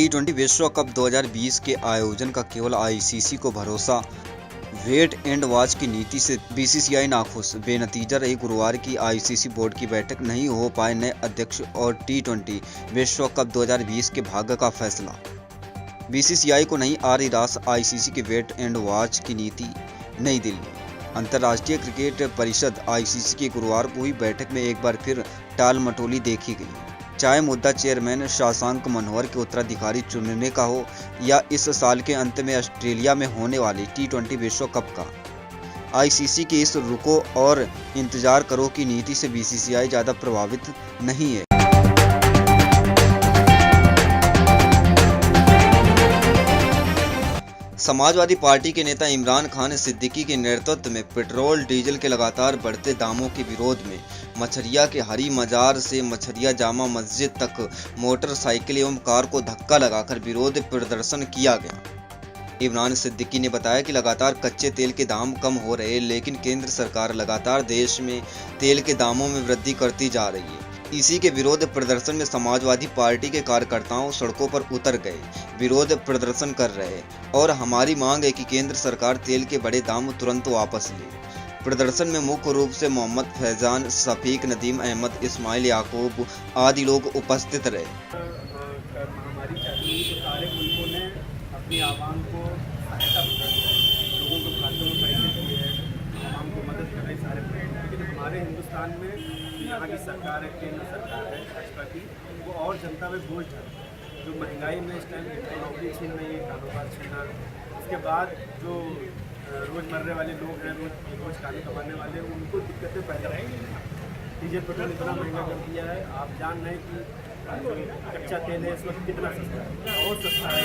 टी20 विश्व कप 2020 के आयोजन का केवल आईसीसी को भरोसा, वेट एंड वॉच की नीति से बीसीसीआई नाखुश। बेनतीजा रही गुरुवार की आईसीसी बोर्ड की बैठक, नहीं हो पाए नए अध्यक्ष और टी20 विश्व कप 2020 के भाग्य का फैसला। बीसीसीआई को नहीं आ रही रास आईसीसी के वेट एंड वॉच की नीति। नई दिल्ली, अंतर्राष्ट्रीय क्रिकेट परिषद आईसीसी की गुरुवार को हुई बैठक में एक बार फिर टाल मटोली देखी गई। चाहे मुद्दा चेयरमैन शशांक मनोहर के उत्तराधिकारी चुनने का हो या इस साल के अंत में ऑस्ट्रेलिया में होने वाली टी20 विश्व कप का। आईसीसी की इस रुको और इंतजार करो की नीति से बीसीसीआई ज़्यादा प्रभावित नहीं है। समाजवादी पार्टी के नेता इमरान खान सिद्दीकी के नेतृत्व में पेट्रोल डीजल के लगातार बढ़ते दामों के विरोध में मछरिया के हरी मजार से मछरिया जामा मस्जिद तक मोटरसाइकिल एवं कार को धक्का लगाकर विरोध प्रदर्शन किया गया। इमरान सिद्दीकी ने बताया कि लगातार कच्चे तेल के दाम कम हो रहे, लेकिन केंद्र सरकार लगातार देश में तेल के दामों में वृद्धि करती जा रही है। इसी के विरोध प्रदर्शन में समाजवादी पार्टी के कार्यकर्ताओं सड़कों पर उतर गए, विरोध प्रदर्शन कर रहे और हमारी मांग है कि केंद्र सरकार तेल के बड़े दाम तुरंत वापस ले। प्रदर्शन में मुख्य रूप से मोहम्मद फैजान, शफीक, नदीम अहमद, इस्माइल याकूब आदि लोग उपस्थित रहे। महामारी चालू हुई तो सारे मुल्कों ने अपनी आवाम को सहायता लोगों को खातों में पैसे दिए, आवाम को मदद कर रहे सारे मुल्कों। लेकिन हमारे हिंदुस्तान में यहाँ की सरकार है, केंद्र सरकार है भाजपा की, वो और जनता में बोझ डाल जो महंगाई में इस टाइम नौकरी छीन रही है, कारोबार छीनना। उसके बाद जो रोज़मर्रे वाले लोग हैं, रोज़ खाने कमाने वाले, उनको दिक्कतें पैदा होती हैं। डीजल पेट्रोल इतना महंगा कर दिया है, आप जान रहे हैं कि कच्चा तेल है इस वक्त कितना सस्ता है, बहुत सस्ता है,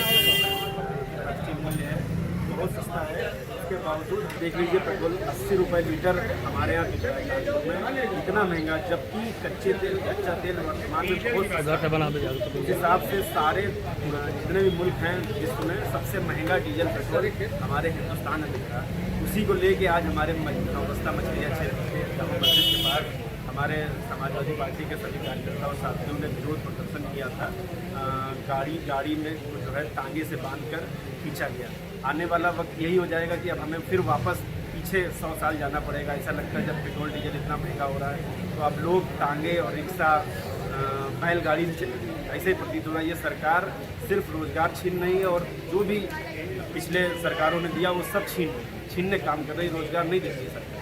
मूल्य है बहुत सस्ता है। उसके बावजूद देख लीजिए पेट्रोल 80 रुपये लीटर हमारे यहाँ बिक रहा है, इतना महंगा, जबकि कच्चा तेल वर्तमान में बहुत इस हिसाब से सारे जितने भी मुल्क हैं विश्व में सबसे महंगा डीजल पेट्रोल हमारे हिंदुस्तान में बिक रहा है। उसी को लेके आज हमारे नौबस्ता मछलिया क्षेत्र के जामा मस्जिद के पास हमारे समाजवादी पार्टी के सभी कार्यकर्ता और साथियों ने विरोध प्रदर्शन किया था। गाड़ी में जो है टांगे से बांधकर खींचा गया। आने वाला वक्त यही हो जाएगा कि अब हमें फिर वापस पीछे 100 साल जाना पड़ेगा। ऐसा लगता है जब पेट्रोल डीजल इतना महंगा हो रहा है तो अब लोग टांगे और रिक्शा, बैलगाड़ी ऐसे ही प्रतीत हो रहा है। ये सरकार सिर्फ रोजगार छीन रही है और जो भी पिछले सरकारों ने दिया वो सब छीनने काम कर रही है, रोजगार नहीं दे रही है सरकार।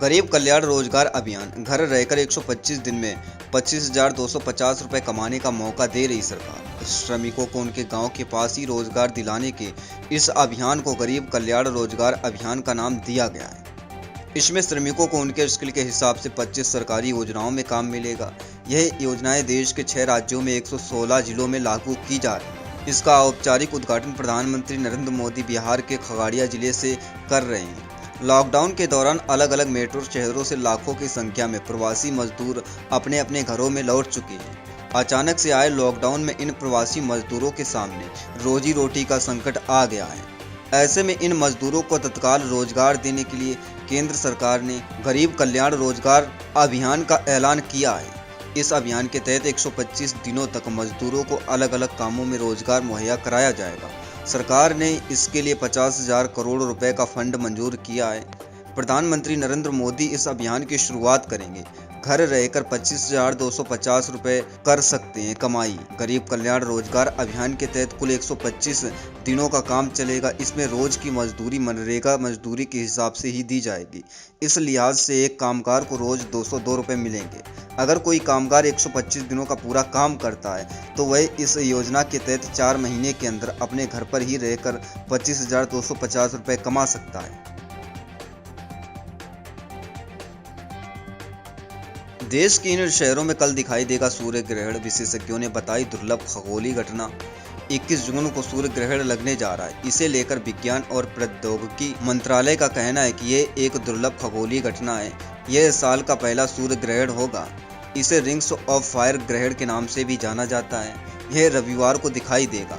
गरीब कल्याण रोजगार अभियान, घर रहकर 125 दिन में 25,250 रुपये कमाने का मौका दे रही सरकार। श्रमिकों को उनके गांव के पास ही रोजगार दिलाने के इस अभियान को गरीब कल्याण रोजगार अभियान का नाम दिया गया है। इसमें श्रमिकों को उनके स्किल के हिसाब से 25 सरकारी योजनाओं में काम मिलेगा। यह योजनाएं देश के 6 राज्यों में 116 जिलों में लागू की जा रही है। इसका औपचारिक उद्घाटन प्रधानमंत्री नरेंद्र मोदी बिहार के खगड़िया जिले से कर रहे हैं। लॉकडाउन के दौरान अलग अलग मेट्रो शहरों से लाखों की संख्या में प्रवासी मजदूर अपने अपने घरों में लौट चुके हैं। अचानक से आए लॉकडाउन में इन प्रवासी मजदूरों के सामने रोजी रोटी का संकट आ गया है। ऐसे में इन मजदूरों को तत्काल रोजगार देने के लिए केंद्र सरकार ने गरीब कल्याण रोजगार अभियान का ऐलान किया है। इस अभियान के तहत 125 दिनों तक मजदूरों को अलग अलग कामों में रोजगार मुहैया कराया जाएगा। सरकार ने इसके लिए 50,000 करोड़ रुपए का फंड मंजूर किया है। प्रधानमंत्री नरेंद्र मोदी इस अभियान की शुरुआत करेंगे। घर रहकर 25,250 रुपये कर सकते हैं कमाई। गरीब कल्याण रोजगार अभियान के तहत कुल 125 दिनों का काम चलेगा। इसमें रोज की मजदूरी मनरेगा मजदूरी के हिसाब से ही दी जाएगी। इस लिहाज से एक कामगार को रोज 202 रुपये मिलेंगे। अगर कोई कामगार 125 दिनों का पूरा काम करता है तो वह इस योजना के तहत 4 महीने के अंदर अपने घर पर ही रहकर 25,250 रुपये कमा सकता है। देश के इन शहरों में कल दिखाई देगा सूर्य ग्रहण। विशेषज्ञों ने बताई दुर्लभ खगोलीय घटना। 21 जून को सूर्य ग्रहण लगने जा रहा है। इसे लेकर विज्ञान और प्रौद्योगिकी मंत्रालय का कहना है कि ये एक दुर्लभ खगोलीय घटना है। यह साल का पहला सूर्य ग्रहण होगा। इसे रिंग्स ऑफ फायर ग्रहण के नाम से भी जाना जाता है। यह रविवार को दिखाई देगा।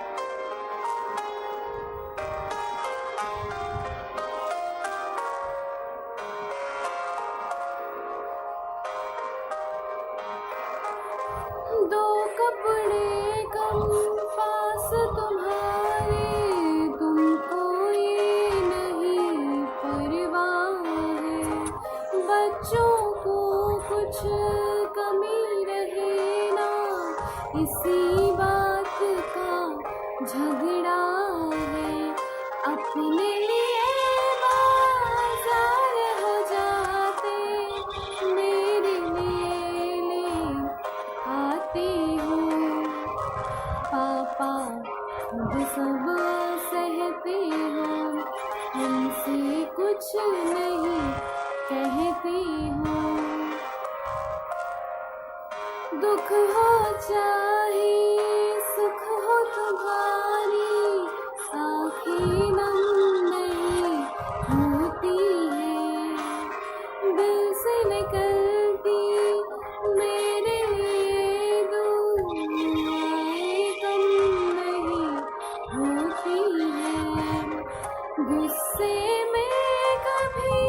झगड़ा है अपने लिए बाजार हो जाते, मेरे लिए ले आते हो। पापा खुद सब सहते हो, हमसे कुछ नहीं कहते हो। दुख हो चाहे सुख हो तुम्हारी, आँखें नम नहीं होती है। दिल से निकलती मेरे लिए दुआएं कम नहीं होती है। गुस्से में कभी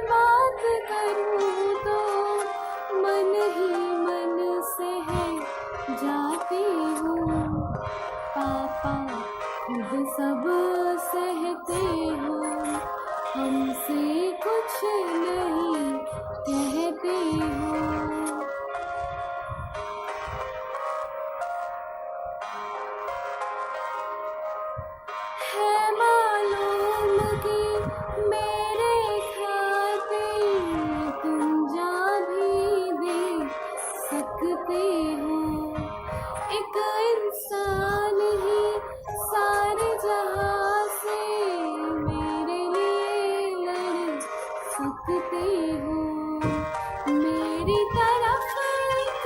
बात करूँ तो मन ही मन सह जाते हो। पापा खुद सब सहते हो, हमसे कुछ नहीं कहते हो। है मालूम कि मेरे खातिर तुम जा भी दे सकते हो। एक इंसान ही सारे जहां से मेरे लिए लड़ सकते हो। मेरी तरफ एक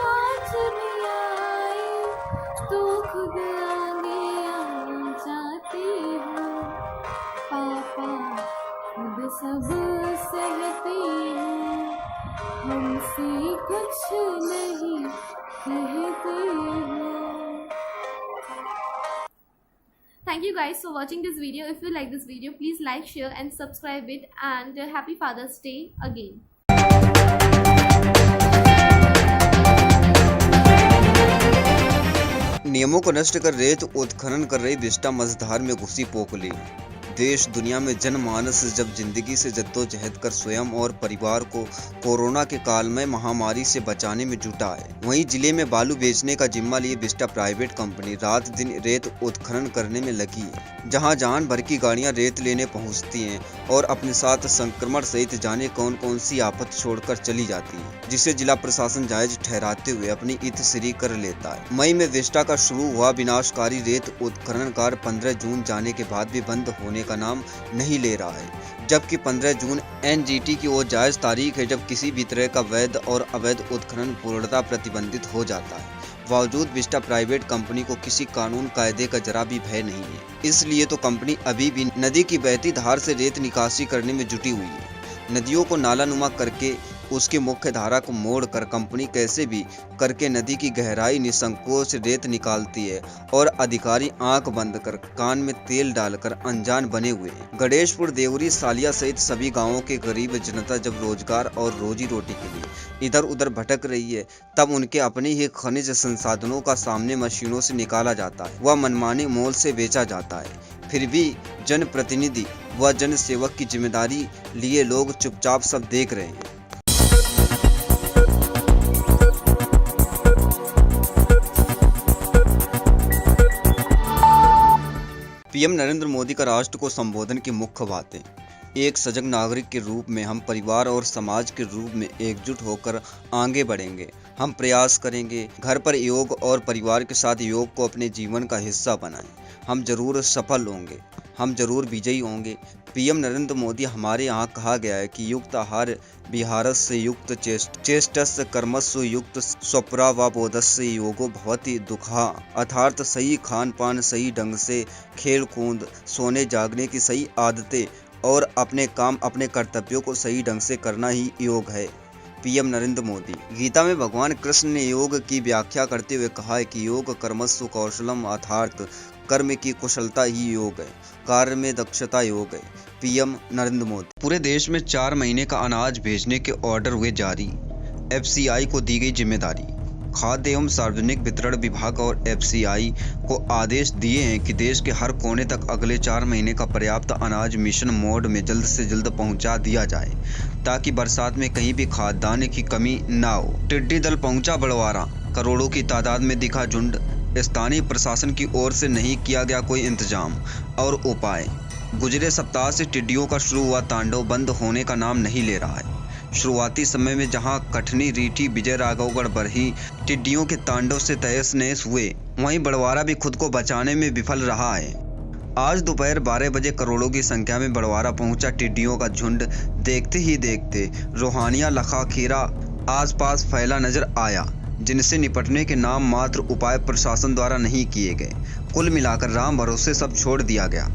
आँच भी आए तो खुद आगे आ जाते हो। पापा खुद सब सहते हो, हमसे कुछ नहीं कहते हो। Thank you guys for watching this video. If you like this video, please like, share and subscribe it, and happy Father's Day again. नियमों को नष्ट कर रेत उत्खनन कर रही बिस्टा मझधार में घुसी पोकली। देश दुनिया में जनमानस जब जिंदगी से जद्दोजहद कर स्वयं और परिवार को कोरोना के काल में महामारी से बचाने में जुटा है, वहीं जिले में बालू बेचने का जिम्मा लिए बिस्टा प्राइवेट कंपनी रात दिन रेत उत्खनन करने में लगी है। जहां जान भर की गाड़ियां रेत लेने पहुंचती हैं और अपने साथ संक्रमण सहित जाने कौन कौन सी आफत छोड़कर चली जाती है, जिसे जिला प्रशासन जायज ठहराते हुए अपनी इत्तसिरी कर लेता है। मई में बिस्टा का शुरू हुआ विनाशकारी रेत उत्खनन कार्य 15 जून जाने के बाद भी बंद होने का नाम नहीं ले रहा है, जबकि 15 जून एनजीटी की वो जायज तारीख है जब किसी भी तरह का वैध और अवैध उत्खनन पूर्णतः प्रतिबंधित हो जाता है। बावजूद बिस्टा प्राइवेट कंपनी को किसी कानून कायदे का जरा भी भय नहीं है, इसलिए तो कंपनी अभी भी नदी की बहती धार से रेत निकासी करने में जुटी हुई है। नदियों को नालानुमा करके उसकी मुख्य धारा को मोड़कर कंपनी कैसे भी करके नदी की गहराई निसंकोच रेत निकालती है और अधिकारी आंख बंद कर कान में तेल डालकर अनजान बने हुए हैं। गणेशपुर, देवरी, सालिया सहित सभी गांवों के गरीब जनता जब रोजगार और रोजी रोटी के लिए इधर उधर भटक रही है, तब उनके अपने ही खनिज संसाधनों का सामने मशीनों से निकाला जाता है, वह मनमाने मोल से बेचा जाता है। फिर भी जनप्रतिनिधि व जन सेवक की जिम्मेदारी लिए लोग चुपचाप सब देख रहे हैं। पीएम नरेंद्र मोदी का राष्ट्र को संबोधन की मुख्य बातें। एक सजग नागरिक के रूप में हम परिवार और समाज के रूप में एकजुट होकर आगे बढ़ेंगे। हम प्रयास करेंगे घर पर योग और परिवार के साथ योग को अपने जीवन का हिस्सा बनाएं। हम जरूर सफल होंगे, हम जरूर विजयी होंगे। पीएम नरेंद्र मोदी, हमारे यहाँ कहा गया है कि युक्त आहार विहारस्य युक्त चेष्टस्य कर्मसु युक्त स्वप्रा व बोधस्य योगो भवति दुखा, अर्थात सही खान पान, सही ढंग से खेल कूद, सोने जागने की सही आदतें और अपने काम अपने कर्तव्यों को सही ढंग से करना ही योग है। पीएम नरेंद्र मोदी। गीता में भगवान कृष्ण ने योग की व्याख्या करते हुए कहा है कि योग कर्मसु कौशलम, अर्थात कर्म की कुशलता ही योग है, कार्य में दक्षता योग है। पीएम नरेंद्र मोदी। पूरे देश में 4 महीने का अनाज भेजने के ऑर्डर हुए जारी, एफसीआई को दी गई जिम्मेदारी। खाद्य एवं सार्वजनिक वितरण विभाग और एफसीआई को आदेश दिए हैं कि देश के हर कोने तक अगले 4 महीने का पर्याप्त अनाज मिशन मोड में जल्द से जल्द पहुंचा दिया जाए, ताकि बरसात में कहीं भी खाद्यान्न की कमी ना हो। टिड्डी दल पहुंचा बड़वारा, करोड़ों की तादाद में दिखा झुंड, स्थानीय प्रशासन की ओर से नहीं किया गया कोई इंतजाम और उपाय। गुजरे सप्ताह से टिड्डियों का शुरू हुआ तांडव बंद होने का नाम नहीं ले रहा है। शुरुआती समय में जहां कठनी, रीठी, विजय राघवगढ़, बरही टिड्डियों के तांडव से तहस नहस हुए, वहीं बड़वारा भी खुद को बचाने में विफल रहा है। आज दोपहर 12 बजे करोड़ों की संख्या में बड़वारा पहुंचा टिड्डियों का झुंड देखते ही देखते रोहानिया, लखा, खीरा आसपास फैला नजर आया, जिनसे निपटने के नाम मात्र उपाय प्रशासन द्वारा नहीं किए गए। कुल मिलाकर राम भरोसे सब छोड़ दिया गया।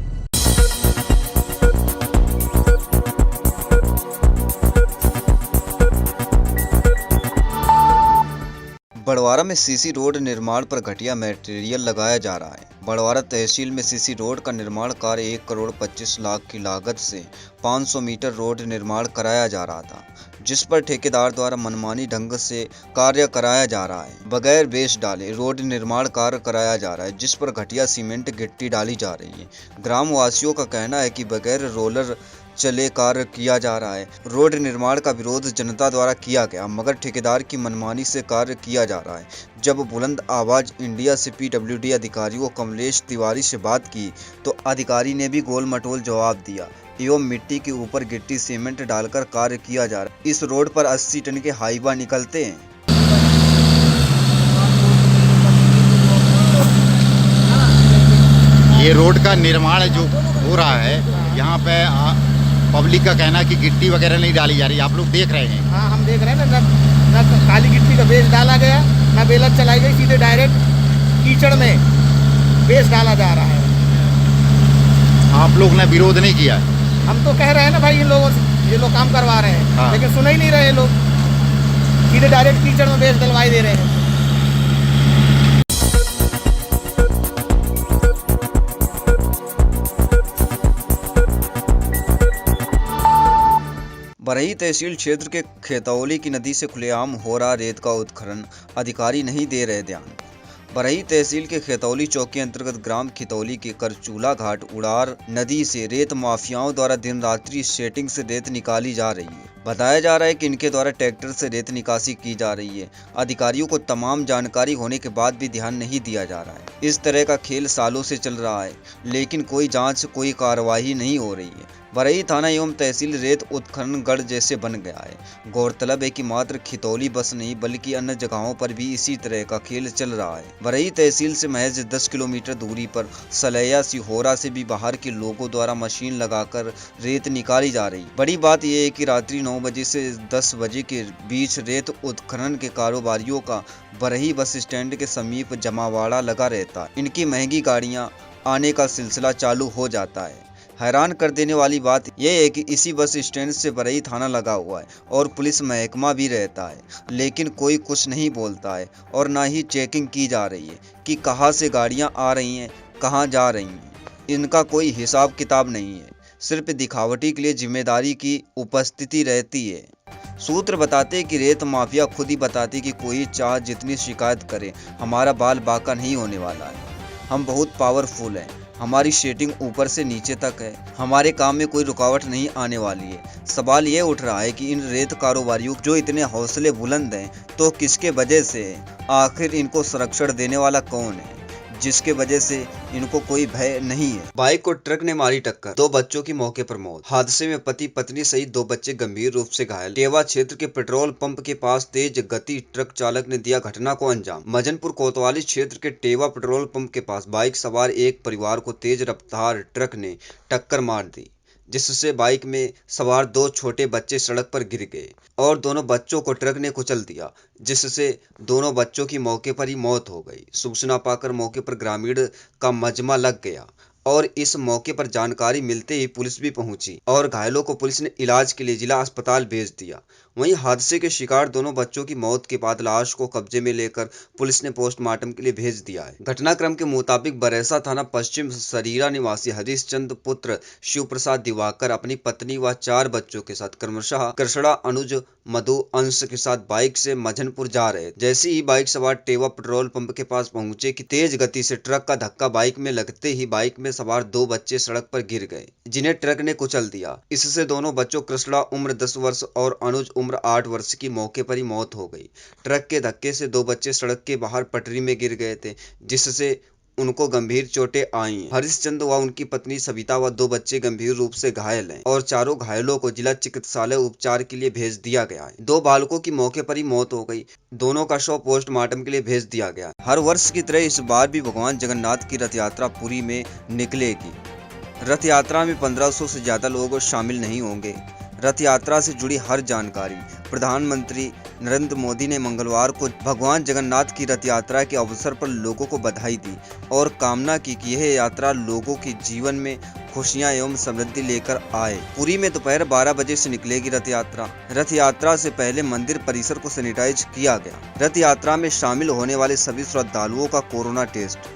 बड़वारा में सीसी रोड निर्माण पर घटिया मटेरियल लगाया जा रहा है। बड़वारा तहसील में सीसी रोड का निर्माण कार्य 1,25,00,000 की लागत से 500 मीटर रोड निर्माण कराया जा रहा था, जिस पर ठेकेदार द्वारा मनमानी ढंग से कार्य कराया जा रहा है। बगैर बेस डाले रोड निर्माण कार्य कराया जा रहा है, जिस पर घटिया सीमेंट गिट्टी डाली जा रही है। ग्रामवासियों का कहना है कि बगैर रोलर चले कार्य किया जा रहा है। रोड निर्माण का विरोध जनता द्वारा किया गया, मगर ठेकेदार की मनमानी से कार्य किया जा रहा है। जब बुलंद आवाज इंडिया से PWD अधिकारियों कमलेश तिवारी से बात की, तो अधिकारी ने भी गोल मटोल जवाब दिया एवं मिट्टी के ऊपर गिट्टी सीमेंट डालकर कार्य किया जा रहा है। इस रोड पर 80 टन के हाईवा निकलते हैं। ये रोड का निर्माण जो हो रहा है, यहाँ पे पब्लिक का कहना है कि गिट्टी वगैरह नहीं डाली जा रही। आप लोग देख रहे हैं? हाँ, हम देख रहे हैं ना, न काली गिट्टी का बेस डाला गया, न बेलत चलाई गई, सीधे डायरेक्ट कीचड़ में बेस डाला जा रहा है। आप लोग ने विरोध नहीं किया? हम तो कह रहे हैं ना भाई, इन लोगों से ये लोग काम करवा रहे हैं। हाँ। लेकिन सुन ही नहीं रहे लोग, सीधे डायरेक्ट कीचड़ में बेस डलवाई दे रहे हैं। बरही तहसील क्षेत्र के खेतौली की नदी से खुलेआम हो रहा रेत का उत्खनन अधिकारी नहीं दे रहे ध्यान। बरही तहसील के खेतौली चौक के अंतर्गत ग्राम खितौली के करचूला घाट उड़ार नदी से रेत माफियाओं द्वारा दिन रात्रि सेटिंग से रेत निकाली जा रही है। बताया जा रहा है कि इनके द्वारा ट्रैक्टर से रेत निकासी की जा रही है। अधिकारियों को तमाम जानकारी होने के बाद भी ध्यान नहीं दिया जा रहा है। इस तरह का खेल सालों से चल रहा है, लेकिन कोई जांच, कोई कार्रवाई नहीं हो रही है। बरही थाना एवं तहसील रेत उत्खनन गढ़ जैसे बन गया है। गौरतलब है कि मात्र खितौली बस नहीं, बल्कि अन्य जगहों पर भी इसी तरह का खेल चल रहा है। बरही तहसील से महज 10 किलोमीटर दूरी पर सलैया, सिहोरा से भी बाहर के लोगों द्वारा मशीन लगाकर रेत निकाली जा रही। बड़ी बात यह है कि रात्रि 9 बजे से 10 बजे के बीच रेत उत्खनन के कारोबारियों का बरही बस स्टैंड के समीप जमावाड़ा लगा रहता। इनकी महंगी गाड़ियां आने का सिलसिला चालू हो जाता है। हैरान कर देने वाली बात यह है कि इसी बस स्टैंड से बरही थाना लगा हुआ है और पुलिस महकमा भी रहता है, लेकिन कोई कुछ नहीं बोलता है और ना ही चेकिंग की जा रही है कि कहां से गाड़ियां आ रही हैं, कहां जा रही हैं। इनका कोई हिसाब किताब नहीं है, सिर्फ दिखावटी के लिए जिम्मेदारी की उपस्थिति रहती है। सूत्र बताते कि रेत माफिया खुद ही बताते कि कोई चाह जितनी शिकायत करे, हमारा बाल बाका नहीं होने वाला है। हम बहुत पावरफुल हैं, हमारी सेटिंग ऊपर से नीचे तक है, हमारे काम में कोई रुकावट नहीं आने वाली है। सवाल ये उठ रहा है कि इन रेत कारोबारियों जो इतने हौसले बुलंद हैं, तो किसके वजह से है? आखिर इनको संरक्षण देने वाला कौन है, जिसके वजह से इनको कोई भय नहीं है। बाइक को ट्रक ने मारी टक्कर, 2 बच्चों की मौके पर मौत। हादसे में पति पत्नी सहित 2 बच्चे गंभीर रूप से घायल। टेवा क्षेत्र के पेट्रोल पंप के पास तेज गति ट्रक चालक ने दिया घटना को अंजाम। मजनपुर कोतवाली क्षेत्र के टेवा पेट्रोल पंप के पास बाइक सवार एक परिवार को तेज रफ्तार ट्रक ने टक्कर मार दी, जिससे बाइक में सवार 2 छोटे बच्चे सड़क पर गिर गए और दोनों बच्चों को ट्रक ने कुचल दिया, जिससे दोनों बच्चों की मौके पर ही मौत हो गई। सूचना पाकर मौके पर ग्रामीण का मजमा लग गया और इस मौके पर जानकारी मिलते ही पुलिस भी पहुंची और घायलों को पुलिस ने इलाज के लिए जिला अस्पताल भेज दिया। वहीं हादसे के शिकार दोनों बच्चों की मौत के बाद लाश को कब्जे में लेकर पुलिस ने पोस्टमार्टम के लिए भेज दिया है। घटनाक्रम के मुताबिक बरैसा थाना पश्चिम सरीरा निवासी हरिश्चंद्र पुत्र शिव प्रसाद दिवाकर अपनी पत्नी व 4 बच्चों के साथ क्रमशः कृष्णा, अनुज, मधु, अंश के साथ बाइक से मजनपुर जा रहे। जैसे ही बाइक सवार टेवा पेट्रोल पंप के पास पहुंचे कि तेज गति से ट्रक का धक्का बाइक में लगते ही बाइक में सवार 2 बच्चे सड़क पर गिर गए, जिन्हें ट्रक ने कुचल दिया। इससे दोनों बच्चों कृष्णा उम्र 10 वर्ष और अनुज उम्र 8 वर्ष की मौके पर ही मौत हो गई। ट्रक के धक्के से 2 बच्चे सड़क के बाहर पटरी में गिर गए थे, जिससे उनको गंभीर चोटें आई हैं। हरिश्चंद्र व उनकी पत्नी सविता व 2 बच्चे गंभीर रूप से घायल हैं और चारों घायलों को जिला चिकित्सालय उपचार के लिए भेज दिया गया है। 2 बालकों की मौके पर ही मौत हो गई। दोनों का शव पोस्टमार्टम के लिए भेज दिया गया। हर वर्ष की तरह इस बार भी भगवान जगन्नाथ की रथ यात्रा पुरी में निकलेगी। रथ यात्रा में 1500 से ज्यादा लोग शामिल नहीं होंगे। रथ यात्रा से जुड़ी हर जानकारी प्रधानमंत्री नरेंद्र मोदी ने मंगलवार को भगवान जगन्नाथ की रथ यात्रा के अवसर पर लोगों को बधाई दी और कामना की कि यह यात्रा लोगों के जीवन में खुशियां एवं समृद्धि लेकर आए। पुरी में दोपहर 12 बजे से निकलेगी रथ यात्रा। रथ यात्रा से पहले मंदिर परिसर को सैनिटाइज किया गया। रथ यात्रा में शामिल होने वाले सभी श्रद्धालुओं का कोरोना टेस्ट।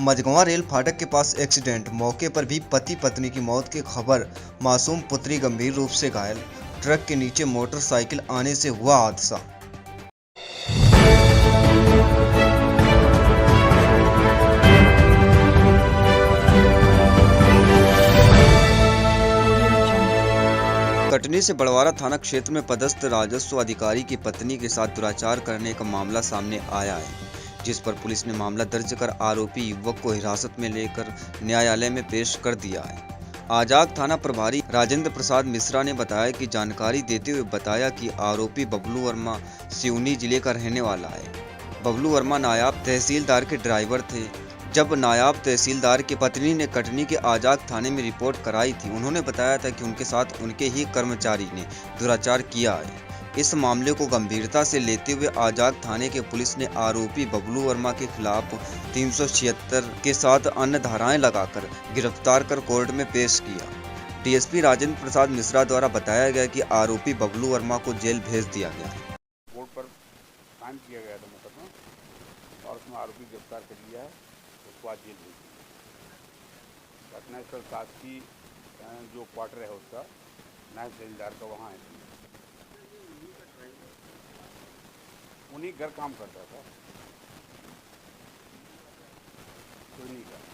मझगवां रेल फाटक के पास एक्सीडेंट, मौके पर भी पति पत्नी की मौत की खबर। मासूम पुत्री गंभीर रूप से घायल। ट्रक के नीचे मोटरसाइकिल आने से हुआ हादसा। कटनी से बड़वारा थाना क्षेत्र में पदस्थ राजस्व अधिकारी की पत्नी के साथ दुराचार करने का मामला सामने आया है, जिस पर पुलिस ने मामला दर्ज कर आरोपी युवक को हिरासत में लेकर न्यायालय में पेश कर दिया है। आजाद थाना प्रभारी राजेंद्र प्रसाद मिश्रा ने बताया कि जानकारी देते हुए बताया कि आरोपी बबलू वर्मा सिवनी जिले का रहने वाला है। बबलू वर्मा नायब तहसीलदार के ड्राइवर थे। जब नायब तहसीलदार की पत्नी ने कटनी के आजाद थाने में रिपोर्ट कराई थी, उन्होंने बताया था कि उनके साथ उनके ही कर्मचारी ने दुराचार किया है। इस मामले को गंभीरता से लेते हुए आजाद थाने के पुलिस ने आरोपी बबलू वर्मा के खिलाफ 376 के साथ अन्य धाराएं लगाकर गिरफ्तार कर कोर्ट में पेश किया। डीएसपी राजेंद्र प्रसाद मिश्रा द्वारा बताया गया कि आरोपी बबलू वर्मा को जेल भेज दिया गया। कोर्ट पर कायम किया गया था मुकदमा और उसमें आरोपी गिरफ्तार कर लिया है, उसको आज जेल भेज दिया। घटनास्थल शासकीय जो क्वार्टर है उसका नायब तहसीलदार का वहाँ है, उन्हीं घर काम करता था, कोई नहीं कर।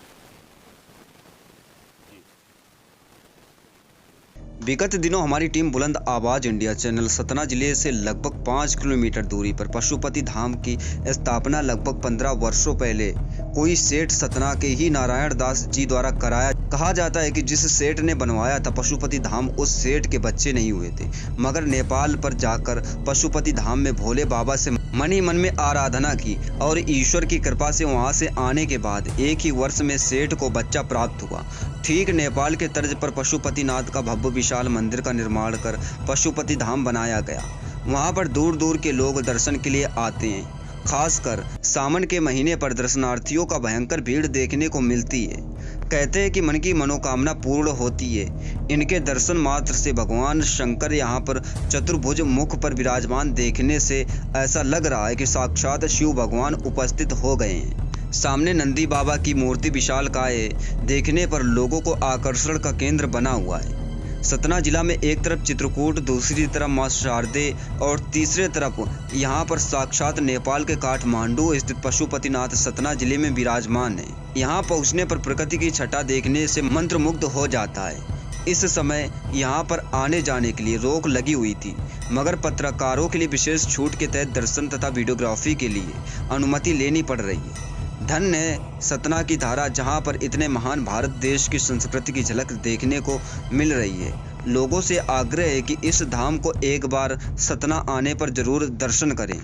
विगत दिनों हमारी टीम बुलंद आवाज इंडिया चैनल सतना जिले से लगभग 5 किलोमीटर दूरी पर पशुपति धाम की स्थापना लगभग 15 वर्षों पहले कोई सेठ सतना के ही नारायण दास जी द्वारा कराया। कहा जाता है कि जिस सेठ ने बनवाया था पशुपति धाम, उस सेठ के बच्चे नहीं हुए थे, मगर नेपाल पर जाकर पशुपति धाम में भोले बाबा से मन ही मन में आराधना की और ईश्वर की कृपा से वहां से आने के बाद एक ही वर्ष में सेठ को बच्चा प्राप्त हुआ। ठीक नेपाल के तर्ज पर पशुपतिनाथ का भव्य विशाल मंदिर का निर्माण कर पशुपति धाम बनाया गया। वहां पर दूर दूर के लोग दर्शन के लिए आते हैं। खासकर सावन के महीने पर दर्शनार्थियों का भयंकर भीड़ देखने को मिलती है। कहते हैं कि मन की मनोकामना पूर्ण होती है। इनके दर्शन मात्र से भगवान शंकर यहाँ पर चतुर्भुज मुख पर विराजमान देखने से ऐसा लग रहा है कि साक्षात शिव भगवान उपस्थित हो गए हैं। सामने नंदी बाबा की मूर्ति विशालकाय है, देखने पर लोगों को आकर्षण का केंद्र बना हुआ है। सतना जिला में एक तरफ चित्रकूट, दूसरी तरफ मां शारदे और तीसरे तरफ यहाँ पर साक्षात नेपाल के काठमांडू स्थित पशुपतिनाथ सतना जिले में विराजमान है। यहाँ पहुँचने पर प्रकृति की छटा देखने से मंत्रमुग्ध हो जाता है। इस समय यहाँ पर आने जाने के लिए रोक लगी हुई थी, मगर पत्रकारों के लिए विशेष छूट के तहत दर्शन तथा वीडियोग्राफी के लिए अनुमति लेनी पड़ रही है। धन्य है सतना की धारा, जहां पर इतने महान भारत देश की संस्कृति की झलक देखने को मिल रही है। लोगों से आग्रह है कि इस धाम को एक बार सतना आने पर जरूर दर्शन करें।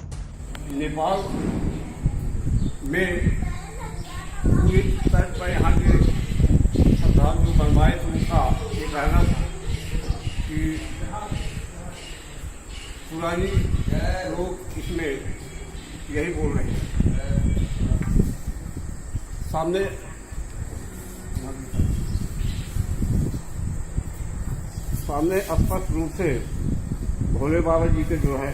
नेपाल में पूरी तरह पर यहाँ के धाम जो बनवाए तो उनका ये कहना कि पुरानी लोग इसमें यही बोल रहे हैं। सामने सामने स्पष्ट रूप से भोले बाबा जी के जो है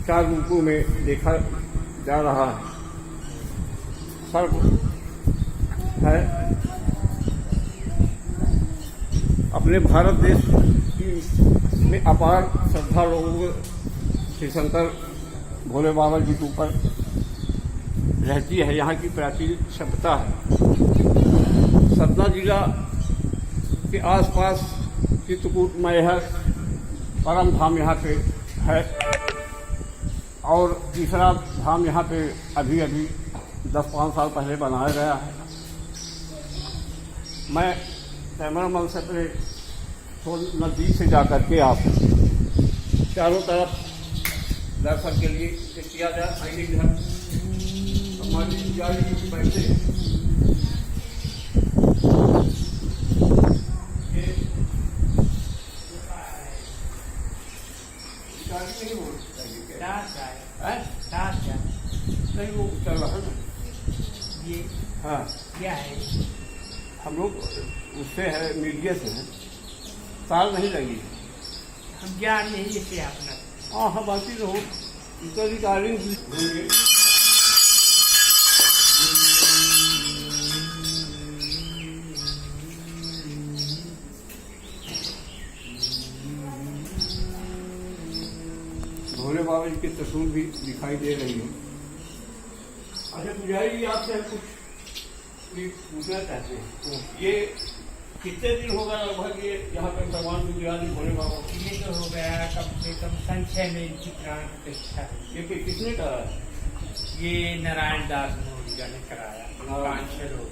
4 रूपों में देखा जा रहा है। सर्व है अपने भारत देश की में अपार श्रद्धा लोगों को श्री शंकर भोले बाबा जी के ऊपर रहती है। यहाँ की प्राचीन सभ्यता है। सतना जिला के आसपास चित्रकूट मैहर परम धाम यहाँ पे है और तीसरा धाम यहाँ पे अभी 10-5 साल पहले बनाया गया है। मैं कैमरामैन से अपने थोड़ा नज़दीक से जा करके आप चारों तरफ दर्शन के लिए किया जाए। आइए इधर हमारी गाड़ी बैठे गाड़ी नहीं बोल नहीं वो चल रहा है ना ये हाँ क्या है? हम लोग उससे है मीडिया से हैं। साल नहीं लगी हम जान नहीं जैसे अपना हाँ हम आती रहो इसका रिकॉर्डिंग होंगे। भोले बाबा जी की तस्वीर भी दिखाई दे रही है। अच्छा पुजारी जी आपसे कुछ पूछना चाहते हैं। ये कितने दिन होगा लगभग ये यहाँ पे भगवान गुजराती भोले बाबा ये तो हो गया कम से कम संख्या में इनकी प्राण प्रतिष्ठा है। ये किसने कहा? ये नारायण दास मौर्य ने कराया 5-6 लोग।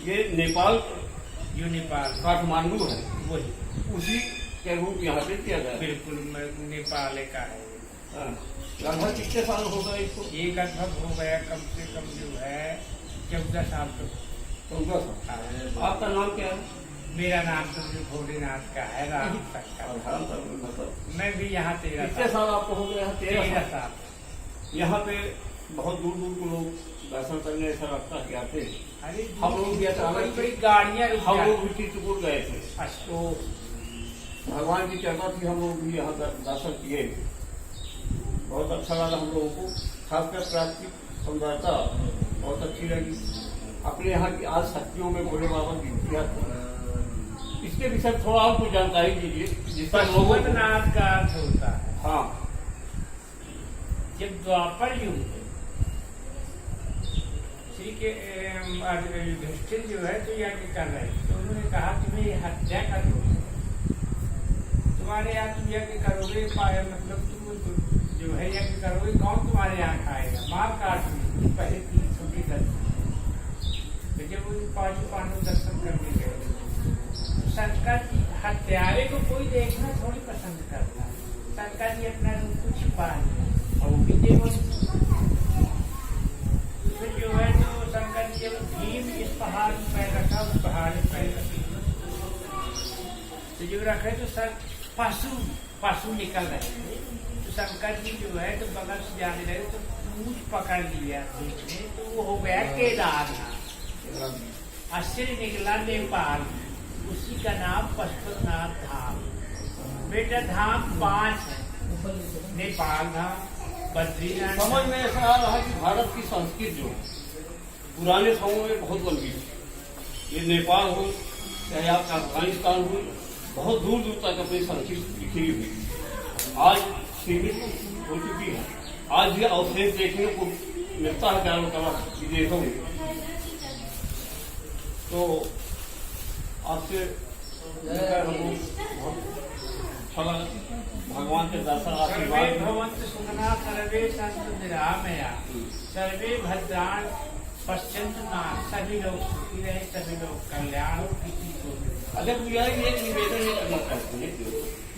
ये नेपाल जो नेपाल काठमांडू है वही उसी के रूप यहाँ पे किया गया। बिल्कुल नेपाल का है। हाँ। लगभग कितने साल हो गए इसको? ये लगभग हो गया कम से कम जो है 14 साल तक। 14 साल। आपका नाम क्या है? मेरा नाम तो भोलेनाथ का है, राम शंकर। मैं भी यहाँ 13 कितने साल आपको हो गया? 13 साल। यहाँ पे बहुत दूर दूर के लोग दर्शन करने ऐसा लगता है कि आते हैं। अरे हम लोग भी अचानक बड़ी गाड़ियाँ रुक हम लोग जाती भी चित्रकूट गए थे। अच्छा। तो भगवान की कृपा थी हम लोग भी यहाँ दर्शन किए। बहुत अच्छा लगा हम लोगों को। खासकर प्राकृतिक सुंदरता बहुत अच्छी लगी। अपने यहाँ की आज शक्तियों में भोले बाबा की इतिहास इसके विषय थोड़ा आपको जानकारी दीजिए जिसका लोगों को पशुपतिनाथ का अर्थ होता है। हाँ जब द्वापर युग में श्री के युधिष्ठिर जो है तो यज्ञ कर रहे थे तो उन्होंने कहा तुम्हें ये हत्या कर दो। तुम्हारे यहाँ तुम यज्ञ करोगे मतलब तुम जो है यज्ञ करोगे कौन तुम्हारे यहाँ खाएगा? मार काट पहले 3 छोटी दर्शन। तो जब वो 5 पांडव दर्शन करने गए शंकर जी हत्यारे को कोई देखना थोड़ी पसंद करता। शंकर जी अपना रूप को छिपा लिया और वो भी देव तो जो है तो शंकर जी जब भीम इस पहाड़ में पैर रखा उस पहाड़ में पैर रखा तो जब रखे तो सर पशु निकल रहे थे तो शंकर जी जो है तो बगल से जाने लगे तो पूछ पकड़ लिया देखने तो वो हो गया केदारनाथ। आश्चर्य निकला नेपाल उसी का नाम पशुपतिनाथ धाम। बेटा धाम 5 है नेपाल धाम बद्रीनाथ। समझ में ऐसा आ रहा है कि भारत की संस्कृति जो पुराने समय में बहुत लंबी थी। ये नेपाल हो चाहे आपका अफगानिस्तान हो बहुत दूर दूर तक अपनी संस्कृति बिखरी हुई आज सीमित हो चुकी है। आज भी अवशेष देखने को मिलता है चारों तरफ विदेशों में। तो आपसे हमको बहुत अच्छा लगा। भगवान के दर्शन सर्वे आशीर्वाद भवन्तु सुखिनः सर्वे सन्तु निरामया सर्वे भद्राणि पश्यन्तु नाथ। सभी लोग सुखी रहे सभी लोग कल्याण हो किसी को भी। अगर भैया ये निवेदन ये करना चाहते हैं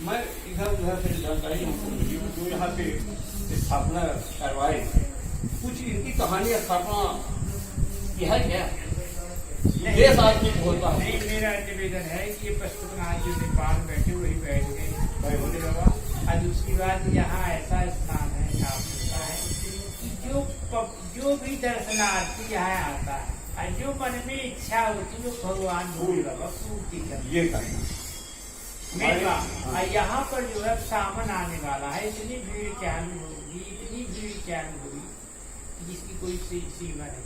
मैं इधर उधर से जानकारी हमको मिली जो यहाँ पे स्थापना करवाए कुछ इनकी कहानी स्थापना की है क्या? देश आदमी बोलता है। नहीं मेरा निवेदन है कि पशुपतिनाथ जो नेपाल में बैठे वही बैठ गए भोले बाबा। और दूसरी बात यहाँ ऐसा स्थान है आप होता है कि जो भी दर्शनार्थी यहाँ आता है और जो मन में इच्छा होती है वो भगवान भोले बाबा पूर्ति करते ये करना मेन बात। और यहाँ पर जो है सावन आने वाला है, इतनी भीड़ चालू होगी, इतनी भीड़ चालू होगी जिसकी कोई सीमा नहीं।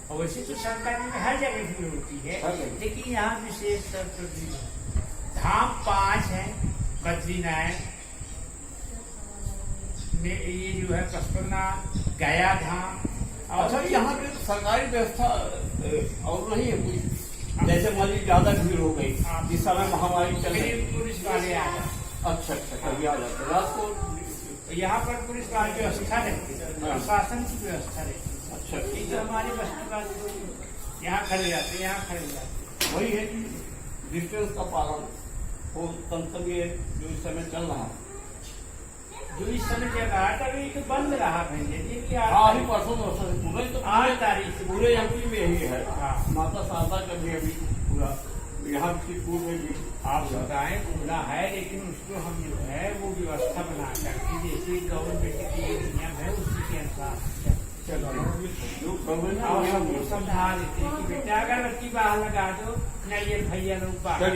और वैसे तो सरकारी में हर जगह भीड़ होती है, लेकिन यहाँ विशेष तौर पर भीड़ है। धाम 5 है, बद्रीनाथ में, ये जो है पशुपतिनाथ, गया धाम। अच्छा, यहाँ पे सरकारी व्यवस्था और नहीं है कोई? जैसे मान लीजिए ज्यादा भीड़ हो गई, इस समय महामारी चल रही, पुलिस वाले आ जाए। अच्छा कभी आ जाते रात को? यहाँ पर पुलिस वाली व्यवस्था रहती है, प्रशासन की व्यवस्था रहती है। अच्छा, ये तो हमारी बस्ती वाले यहाँ खड़े जाते, यहाँ खड़े जाते। वही है कि डिस्टेंस का पालन हो, तंत्र ये जो इस समय चल रहा है, जो इस समय चल रहा है तभी तो बंद रहा भैया जी की ही परसों पूरे तो 8 तारीख से पूरे एमपी में यही है। हाँ। माता शारदा का भी अभी पूरा यहाँ की पूर्व में भी आप बताएं पूरा है, लेकिन उसको हम जो है वो व्यवस्था बना करके जैसे गवर्नमेंट की नियम है उसी के अनुसार चलो और हम लोग समझा देते हैं कि बेटा अगरबत्ती बाहर लगा दो, नहीं ये भैया लोग बाहर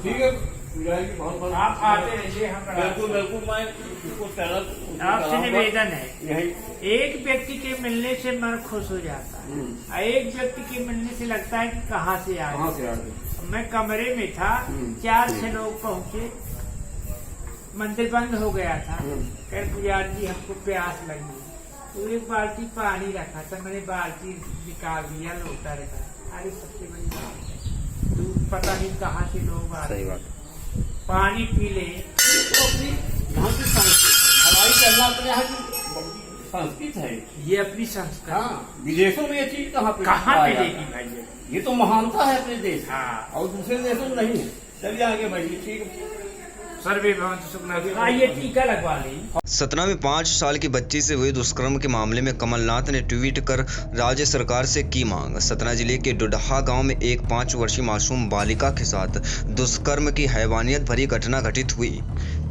ठीक है, बहुत बहुत आप आते रहिए। हम बिल्कुल मैं इसको चैनल आपसे निवेदन है, यही एक व्यक्ति के मिलने से मन खुश हो जाता है, और एक व्यक्ति के मिलने से लगता है कि कहाँ से आ गए। मैं कमरे में था, 4-6 लोग पहुँचे, मंदिर बंद हो गया था, कह पुजारी जी हमको प्यास लगी, तो एक बाल्टी पानी रखा था, मैंने बाल्टी निकाल दिया, लोटा रखा। अरे सबसे बड़ी बात है, तू पता नहीं कहाँ से लोग आ रहे, पानी पी ले। तो अपनी यहाँ की संस्कृति हवाई चलना अपने यहाँ की संस्कृत है, ये अपनी संस्कृति। हाँ, विदेशों में ये चीज कहाँ मिलेगी भाई? ये तो महानता है अपने देश। हाँ, और दूसरे देशों में नहीं है। चलिए आगे बढ़िए, ठीक सर्वे भवन्तु सुखिनः। ये टीका लगवा ली। सतना में 5 साल की बच्ची से हुए दुष्कर्म के मामले में कमलनाथ ने ट्वीट कर राज्य सरकार से की मांग। सतना जिले के डुडहा गांव में एक 5 वर्षीय मासूम बालिका के साथ दुष्कर्म की हैवानियत भरी घटना घटित हुई।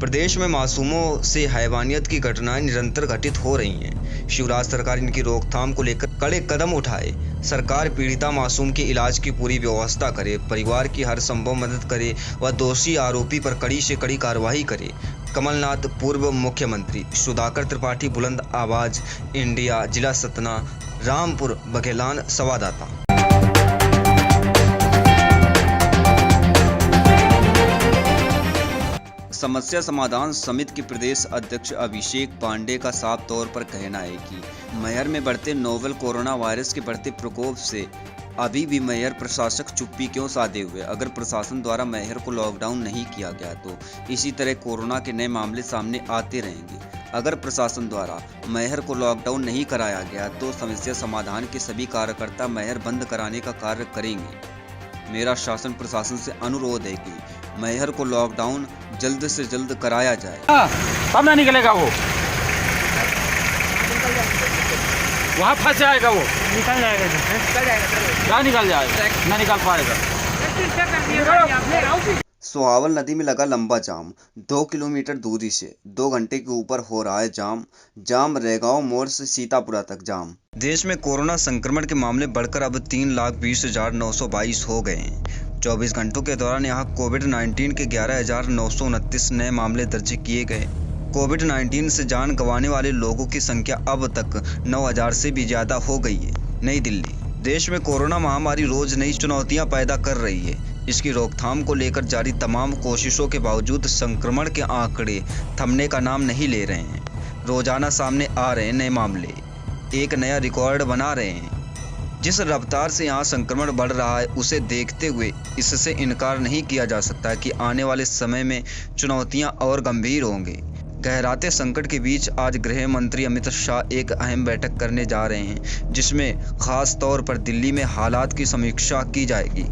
प्रदेश में मासूमों से हैवानियत की घटनाएं निरंतर घटित हो रही हैं। शिवराज सरकार इनकी रोकथाम को लेकर कड़े कदम उठाए। सरकार पीड़िता मासूम के इलाज की पूरी व्यवस्था करे, परिवार की हर संभव मदद करे व दोषी आरोपी पर कड़ी से कड़ी कार्रवाई करे। कमलनाथ, पूर्व मुख्यमंत्री सुधाकर त्रिपाठी, बुलंद आवाज इंडिया, जिला सतना, रामपुर बघेलान संवाददाता। समस्या समाधान समिति के प्रदेश अध्यक्ष अभिषेक पांडे का साफ तौर पर कहना है कि मैहर में बढ़ते नोवेल कोरोना वायरस के बढ़ते प्रकोप से अभी भी मैहर प्रशासक चुप्पी क्यों साधे हुए। अगर प्रशासन द्वारा मैहर को लॉकडाउन नहीं किया गया तो इसी तरह कोरोना के नए मामले सामने आते रहेंगे। अगर प्रशासन द्वारा मैहर को लॉकडाउन नहीं कराया गया तो समस्या समाधान के सभी कार्यकर्ता मैहर बंद कराने का कार्य करेंगे। मेरा शासन प्रशासन से अनुरोध है कि मैहर को लॉकडाउन जल्द से जल्द कराया जाए। कब ना निकलेगा वो, वहाँ फंस जाएगा, वो निकल जाएगा, क्या निकल जाएगा, ना निकल पाएगा। सोहावल नदी में लगा लंबा जाम, 2 किलोमीटर दूरी से 2 घंटे के ऊपर हो रहा है जाम रेगांव मोड़ से सीतापुरा तक जाम। देश में कोरोना संक्रमण के मामले बढ़कर अब 3,20,922 हो गए हैं। 24 घंटों के दौरान यहाँ कोविड-19 के 11,929 नए मामले दर्ज किए गए। कोविड-19 से जान गंवाने वाले लोगों की संख्या अब तक 9,000 से भी ज़्यादा हो गई है। नई दिल्ली, देश में कोरोना महामारी रोज नई चुनौतियां पैदा कर रही है। इसकी रोकथाम को लेकर जारी तमाम कोशिशों के बावजूद संक्रमण के आंकड़े थमने का नाम नहीं ले रहे हैं। रोजाना सामने आ रहे नए मामले एक नया रिकॉर्ड बना रहे हैं। जिस रफ्तार से यहाँ संक्रमण बढ़ रहा है उसे देखते हुए इससे इनकार नहीं किया जा सकता कि आने वाले समय में चुनौतियां और गंभीर होंगी। गहराते संकट के बीच आज गृह मंत्री अमित शाह एक अहम बैठक करने जा रहे हैं, जिसमें खास तौर पर दिल्ली में हालात की समीक्षा की जाएगी।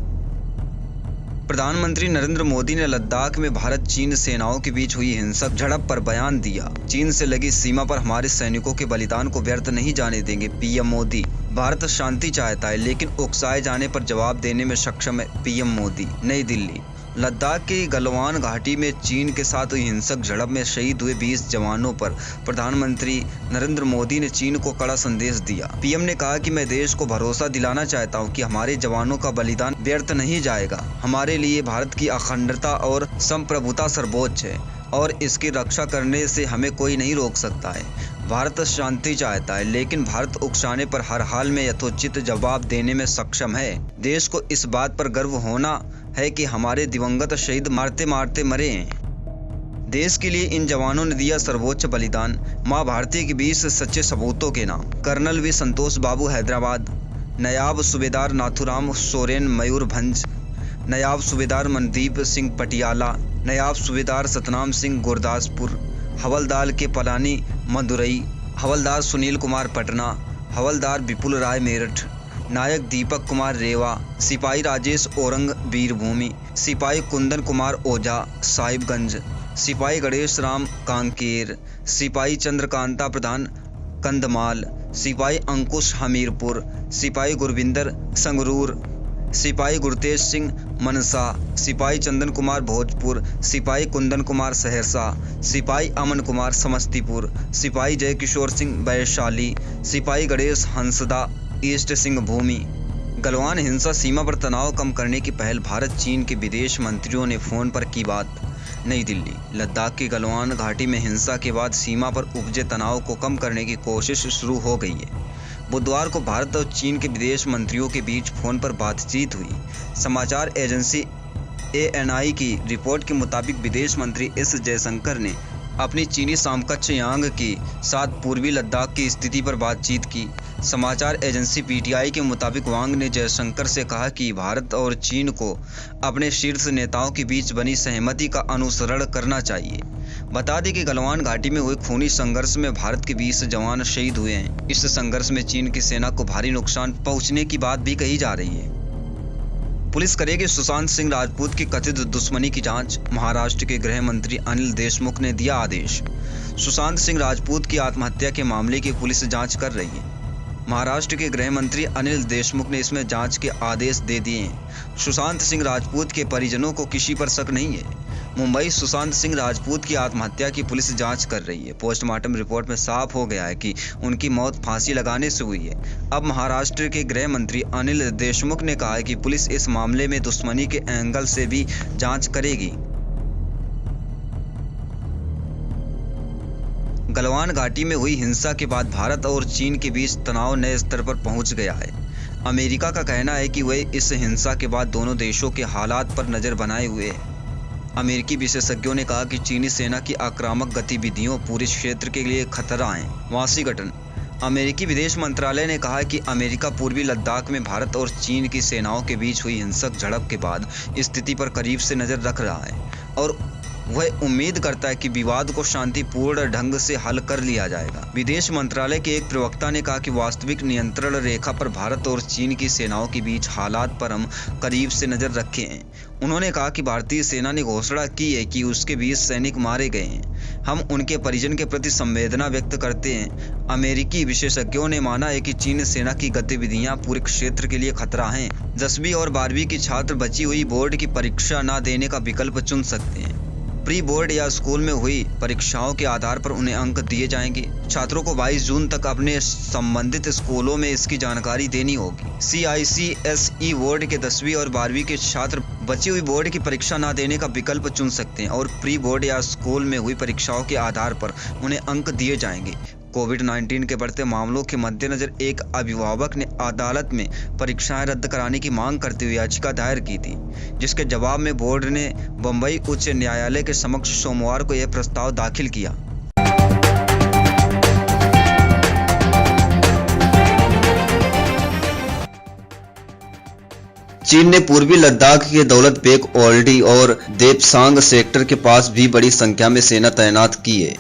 प्रधानमंत्री नरेंद्र मोदी ने लद्दाख में भारत चीन सेनाओं के बीच हुई हिंसक झड़प पर बयान दिया। चीन से लगी सीमा पर हमारे सैनिकों के बलिदान को व्यर्थ नहीं जाने देंगे, पीएम मोदी। भारत शांति चाहता है लेकिन उकसाए जाने पर जवाब देने में सक्षम है, पीएम मोदी। नई दिल्ली, लद्दाख की गलवान घाटी में चीन के साथ हुई हिंसक झड़प में शहीद हुए 20 जवानों पर प्रधानमंत्री नरेंद्र मोदी ने चीन को कड़ा संदेश दिया। पीएम ने कहा कि मैं देश को भरोसा दिलाना चाहता हूं कि हमारे जवानों का बलिदान व्यर्थ नहीं जाएगा। हमारे लिए भारत की अखंडता और संप्रभुता सर्वोच्च है और इसकी रक्षा करने से हमें कोई नहीं रोक सकता है। भारत शांति चाहता है, लेकिन भारत उकसाने पर हर हाल में यथोचित जवाब देने में सक्षम है। देश को इस बात पर गर्व होना है कि हमारे दिवंगत शहीद मारते मारते मरे हैं। देश के लिए इन जवानों ने दिया सर्वोच्च बलिदान। मां भारती के 20 सच्चे सबूतों के नाम: कर्नल वी संतोष बाबू हैदराबाद, नायब सूबेदार नाथुराम सोरेन मयूरभंज, नायब सूबेदार मनदीप सिंह पटियाला, नायब सूबेदार सतनाम सिंह गुरदासपुर, हवलदार के पलानी मदुरई, हवलदार सुनील कुमार पटना, हवलदार विपुल राय मेरठ, नायक दीपक कुमार रेवा, सिपाही राजेश औरंग वीरभूमि, सिपाही कुंदन कुमार ओझा साहिबगंज, सिपाही गणेश राम कांकेर, सिपाही चंद्रकांता प्रधान कंधमाल, सिपाही अंकुश हमीरपुर, सिपाही गुरविंदर संगरूर, सिपाही गुरतेज सिंह मनसा, सिपाही चंदन कुमार भोजपुर, सिपाही कुंदन कुमार सहरसा, सिपाही अमन कुमार समस्तीपुर, सिपाही जय किशोर सिंह वैशाली, सिपाही गणेश हंसदा ईस्ट सिंह भूमि। गलवान हिंसा सीमा पर तनाव कम करने की पहल भारत चीन के विदेश मंत्रियों ने फोन पर की बात। नई दिल्ली। लद्दाख की गलवान घाटी में हिंसा के बाद सीमा पर उपजे तनाव को कम करने की कोशिश शुरू हो गई है। बुधवार को भारत और चीन के विदेश मंत्रियों के बीच फोन पर बातचीत हुई। समाचार एजेंसी ANI की रिपोर्ट के मुताबिक विदेश मंत्री एस जयशंकर ने अपनी चीनी समकक्ष यांग के साथ पूर्वी लद्दाख की स्थिति पर बातचीत की। समाचार एजेंसी PTI के मुताबिक वांग ने जयशंकर से कहा कि भारत और चीन को अपने शीर्ष नेताओं के बीच बनी सहमति का अनुसरण करना चाहिए। बता दें कि गलवान घाटी में हुए खूनी संघर्ष में भारत के 20 जवान शहीद हुए हैं। इस संघर्ष में चीन की सेना को भारी नुकसान पहुंचने की बात भी कही जा रही है। पुलिस करेगी सुशांत सिंह राजपूत की कथित दुश्मनी की जांच। महाराष्ट्र के गृह मंत्री अनिल देशमुख ने दिया आदेश। सुशांत सिंह राजपूत की आत्महत्या के मामले की पुलिस जांच कर रही है। महाराष्ट्र के गृह मंत्री अनिल देशमुख ने इसमें जांच के आदेश दे दिए हैं। सुशांत सिंह राजपूत के परिजनों को किसी पर शक नहीं है। मुंबई। सुशांत सिंह राजपूत की आत्महत्या की पुलिस जांच कर रही है। पोस्टमार्टम रिपोर्ट में साफ हो गया है कि उनकी मौत फांसी लगाने से हुई है। अब महाराष्ट्र के गृह मंत्री अनिल देशमुख ने कहा है कि पुलिस इस मामले में दुश्मनी के एंगल से भी जांच करेगी। गलवान घाटी में हुई हिंसा के बाद भारत और चीन के बीच तनाव नए स्तर पर पहुंच गया है। अमेरिका का कहना है कि वह इस हिंसा के बाद दोनों देशों के हालात पर नजर बनाए हुए है। अमेरिकी विशेषज्ञों ने कहा कि चीनी सेना की आक्रामक गतिविधियों पूरे क्षेत्र के लिए खतरा है। वाशिंगटन। अमेरिकी विदेश मंत्रालय ने कहा कि अमेरिका पूर्वी लद्दाख में भारत और चीन की सेनाओं के बीच हुई हिंसक झड़प के बाद स्थिति पर करीब से नजर रख रहा है और वह उम्मीद करता है कि विवाद को शांतिपूर्ण ढंग से हल कर लिया जाएगा। विदेश मंत्रालय के एक प्रवक्ता ने कहा कि वास्तविक नियंत्रण रेखा पर भारत और चीन की सेनाओं के बीच हालात पर हम करीब से नजर रखे हैं। उन्होंने कहा कि भारतीय सेना ने घोषणा की है कि उसके 20 सैनिक मारे गए हैं। हम उनके परिजन के प्रति संवेदना व्यक्त करते हैं। अमेरिकी विशेषज्ञों ने माना है कि चीन सेना की गतिविधियां पूरे क्षेत्र के लिए खतरा हैं। 10वीं और 12वीं के छात्र बची हुई बोर्ड की परीक्षा न देने का विकल्प चुन सकते हैं। प्री बोर्ड या स्कूल में हुई परीक्षाओं के आधार पर उन्हें अंक दिए जाएंगे। छात्रों को 22 जून तक अपने संबंधित स्कूलों में इसकी जानकारी देनी होगी। CICSE बोर्ड के 10वीं और 12वीं के छात्र बची हुई बोर्ड की परीक्षा न देने का विकल्प चुन सकते हैं और प्री बोर्ड या स्कूल में हुई परीक्षाओं के आधार पर उन्हें अंक दिए जाएंगे। कोविड-19 के बढ़ते मामलों के मद्देनजर एक अभिभावक ने अदालत में परीक्षाएं रद्द कराने की मांग करते हुए याचिका दायर की थी, जिसके जवाब में बोर्ड ने बम्बई उच्च न्यायालय के समक्ष सोमवार को यह प्रस्ताव दाखिल किया। चीन ने पूर्वी लद्दाख के दौलत बेग ओल्डी और देपसांग सेक्टर के पास भी बड़ी संख्या में सेना तैनात की है।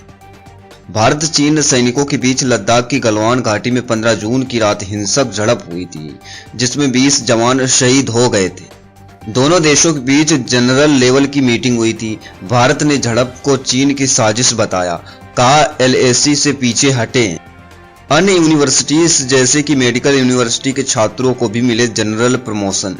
भारत चीन सैनिकों के बीच लद्दाख की गलवान घाटी में 15 जून की रात हिंसक झड़प हुई थी, जिसमें 20 जवान शहीद हो गए थे। दोनों देशों के बीच जनरल लेवल की मीटिंग हुई थी। भारत ने झड़प को चीन की साजिश बताया, कहा LAC से पीछे हटें। अन्य यूनिवर्सिटीज जैसे कि मेडिकल यूनिवर्सिटी के छात्रों को भी मिले जनरल प्रमोशन।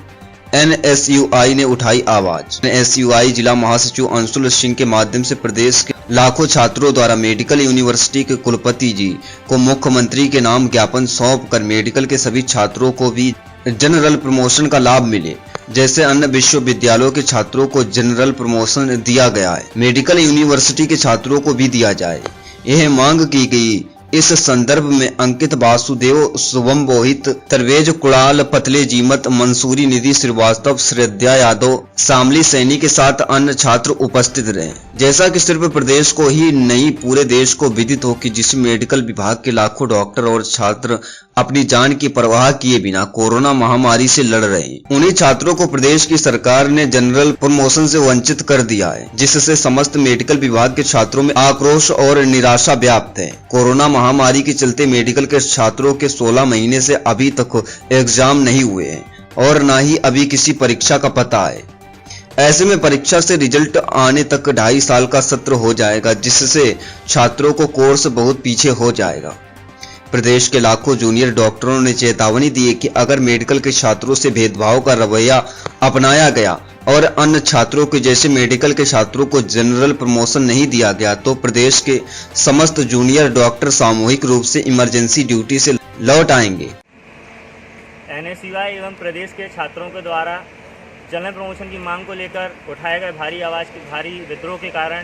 NSUI ने उठाई आवाज। NSUI जिला महासचिव अंशुल सिंह के माध्यम से प्रदेश के लाखों छात्रों द्वारा मेडिकल यूनिवर्सिटी के कुलपति जी को मुख्यमंत्री के नाम ज्ञापन सौंपकर मेडिकल के सभी छात्रों को भी जनरल प्रमोशन का लाभ मिले, जैसे अन्य विश्वविद्यालयों के छात्रों को जनरल प्रमोशन दिया गया है, मेडिकल यूनिवर्सिटी के छात्रों को भी दिया जाए। यह मांग की गई। इस संदर्भ में अंकित वासुदेव, शुभम बोहित, तरवेज कुणाल, पतले जीमत, मंसूरी निधि श्रीवास्तव, श्रद्धा यादव, शामली सैनी के साथ अन्य छात्र उपस्थित रहे। जैसा कि सिर्फ प्रदेश को ही नहीं पूरे देश को विदित हो कि जिस मेडिकल विभाग के लाखों डॉक्टर और छात्र अपनी जान की परवाह किए बिना कोरोना महामारी से लड़ रहे हैं, उन्हीं छात्रों को प्रदेश की सरकार ने जनरल प्रमोशन से वंचित कर दिया है, जिससे समस्त मेडिकल विभाग के छात्रों में आक्रोश और निराशा व्याप्त है। कोरोना महामारी के चलते मेडिकल के छात्रों के 16 महीने से अभी तक एग्जाम नहीं हुए हैं और न ही अभी किसी परीक्षा का पता है। ऐसे में परीक्षा से रिजल्ट आने तक 2.5 साल का सत्र हो जाएगा, जिससे छात्रों को कोर्स बहुत पीछे हो जाएगा। प्रदेश के लाखों जूनियर डॉक्टरों ने चेतावनी दी है कि अगर मेडिकल के छात्रों से भेदभाव का रवैया अपनाया गया और अन्य छात्रों के जैसे मेडिकल के छात्रों को जनरल प्रमोशन नहीं दिया गया तो प्रदेश के समस्त जूनियर डॉक्टर सामूहिक रूप से इमरजेंसी ड्यूटी से लौट आएंगे। NSUI एवं प्रदेश के छात्रों के द्वारा जनरल प्रमोशन की मांग को लेकर उठाए गए भारी विद्रोह के कारण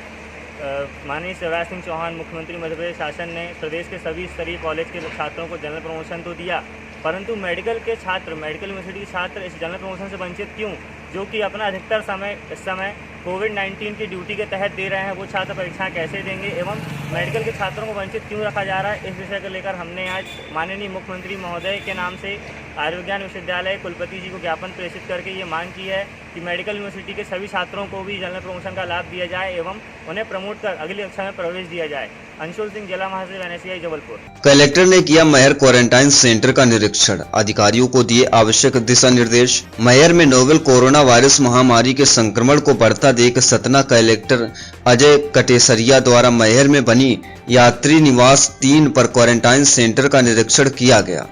माननीय शिवराज सिंह चौहान मुख्यमंत्री मध्य प्रदेश शासन ने प्रदेश के सभी स्तरीय कॉलेज के छात्रों को जनरल प्रमोशन तो दिया, परंतु मेडिकल यूनिवर्सिटी के छात्र इस जनरल प्रमोशन से वंचित क्यों? जो कि अपना अधिकतर समय इस समय कोविड-19 की ड्यूटी के तहत दे रहे हैं, वो छात्र परीक्षाएं कैसे देंगे एवं मेडिकल के छात्रों को वंचित क्यों रखा जा रहा है? इस विषय को लेकर हमने आज माननीय मुख्यमंत्री महोदय के नाम से आयुर्विज्ञान विश्वविद्यालय कुलपति जी को ज्ञापन प्रेषित करके ये मांग की है कि मेडिकल यूनिवर्सिटी के सभी छात्रों को भी जनरल प्रमोशन का लाभ दिया जाए एवं उन्हें प्रमोट कर अगली कक्षा में प्रवेश दिया जाए। अंशुल सिंह, जिला महासचिव NSUI जबलपुर। कलेक्टर ने किया मैहर क्वारंटाइन सेंटर का निरीक्षण, अधिकारियों को दिए आवश्यक दिशा निर्देश। मैहर में नोवेल कोरोना वायरस महामारी के संक्रमण को बढ़ता देख सतना कलेक्टर अजय कटेसरिया द्वारा मैहर में बनी यात्री निवास 3 पर क्वारंटाइन सेंटर का निरीक्षण किया गया,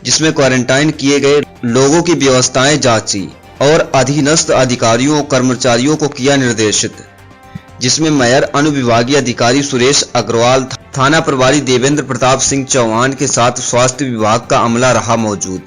जिसमें क्वारंटाइन किए गए लोगों की व्यवस्थाएं जांची और अधीनस्थ अधिकारियों और कर्मचारियों को किया निर्देशित, जिसमें मैहर अनुविभागीय अधिकारी सुरेश अग्रवाल, थाना प्रभारी देवेंद्र प्रताप सिंह चौहान के साथ स्वास्थ्य विभाग का अमला रहा मौजूद।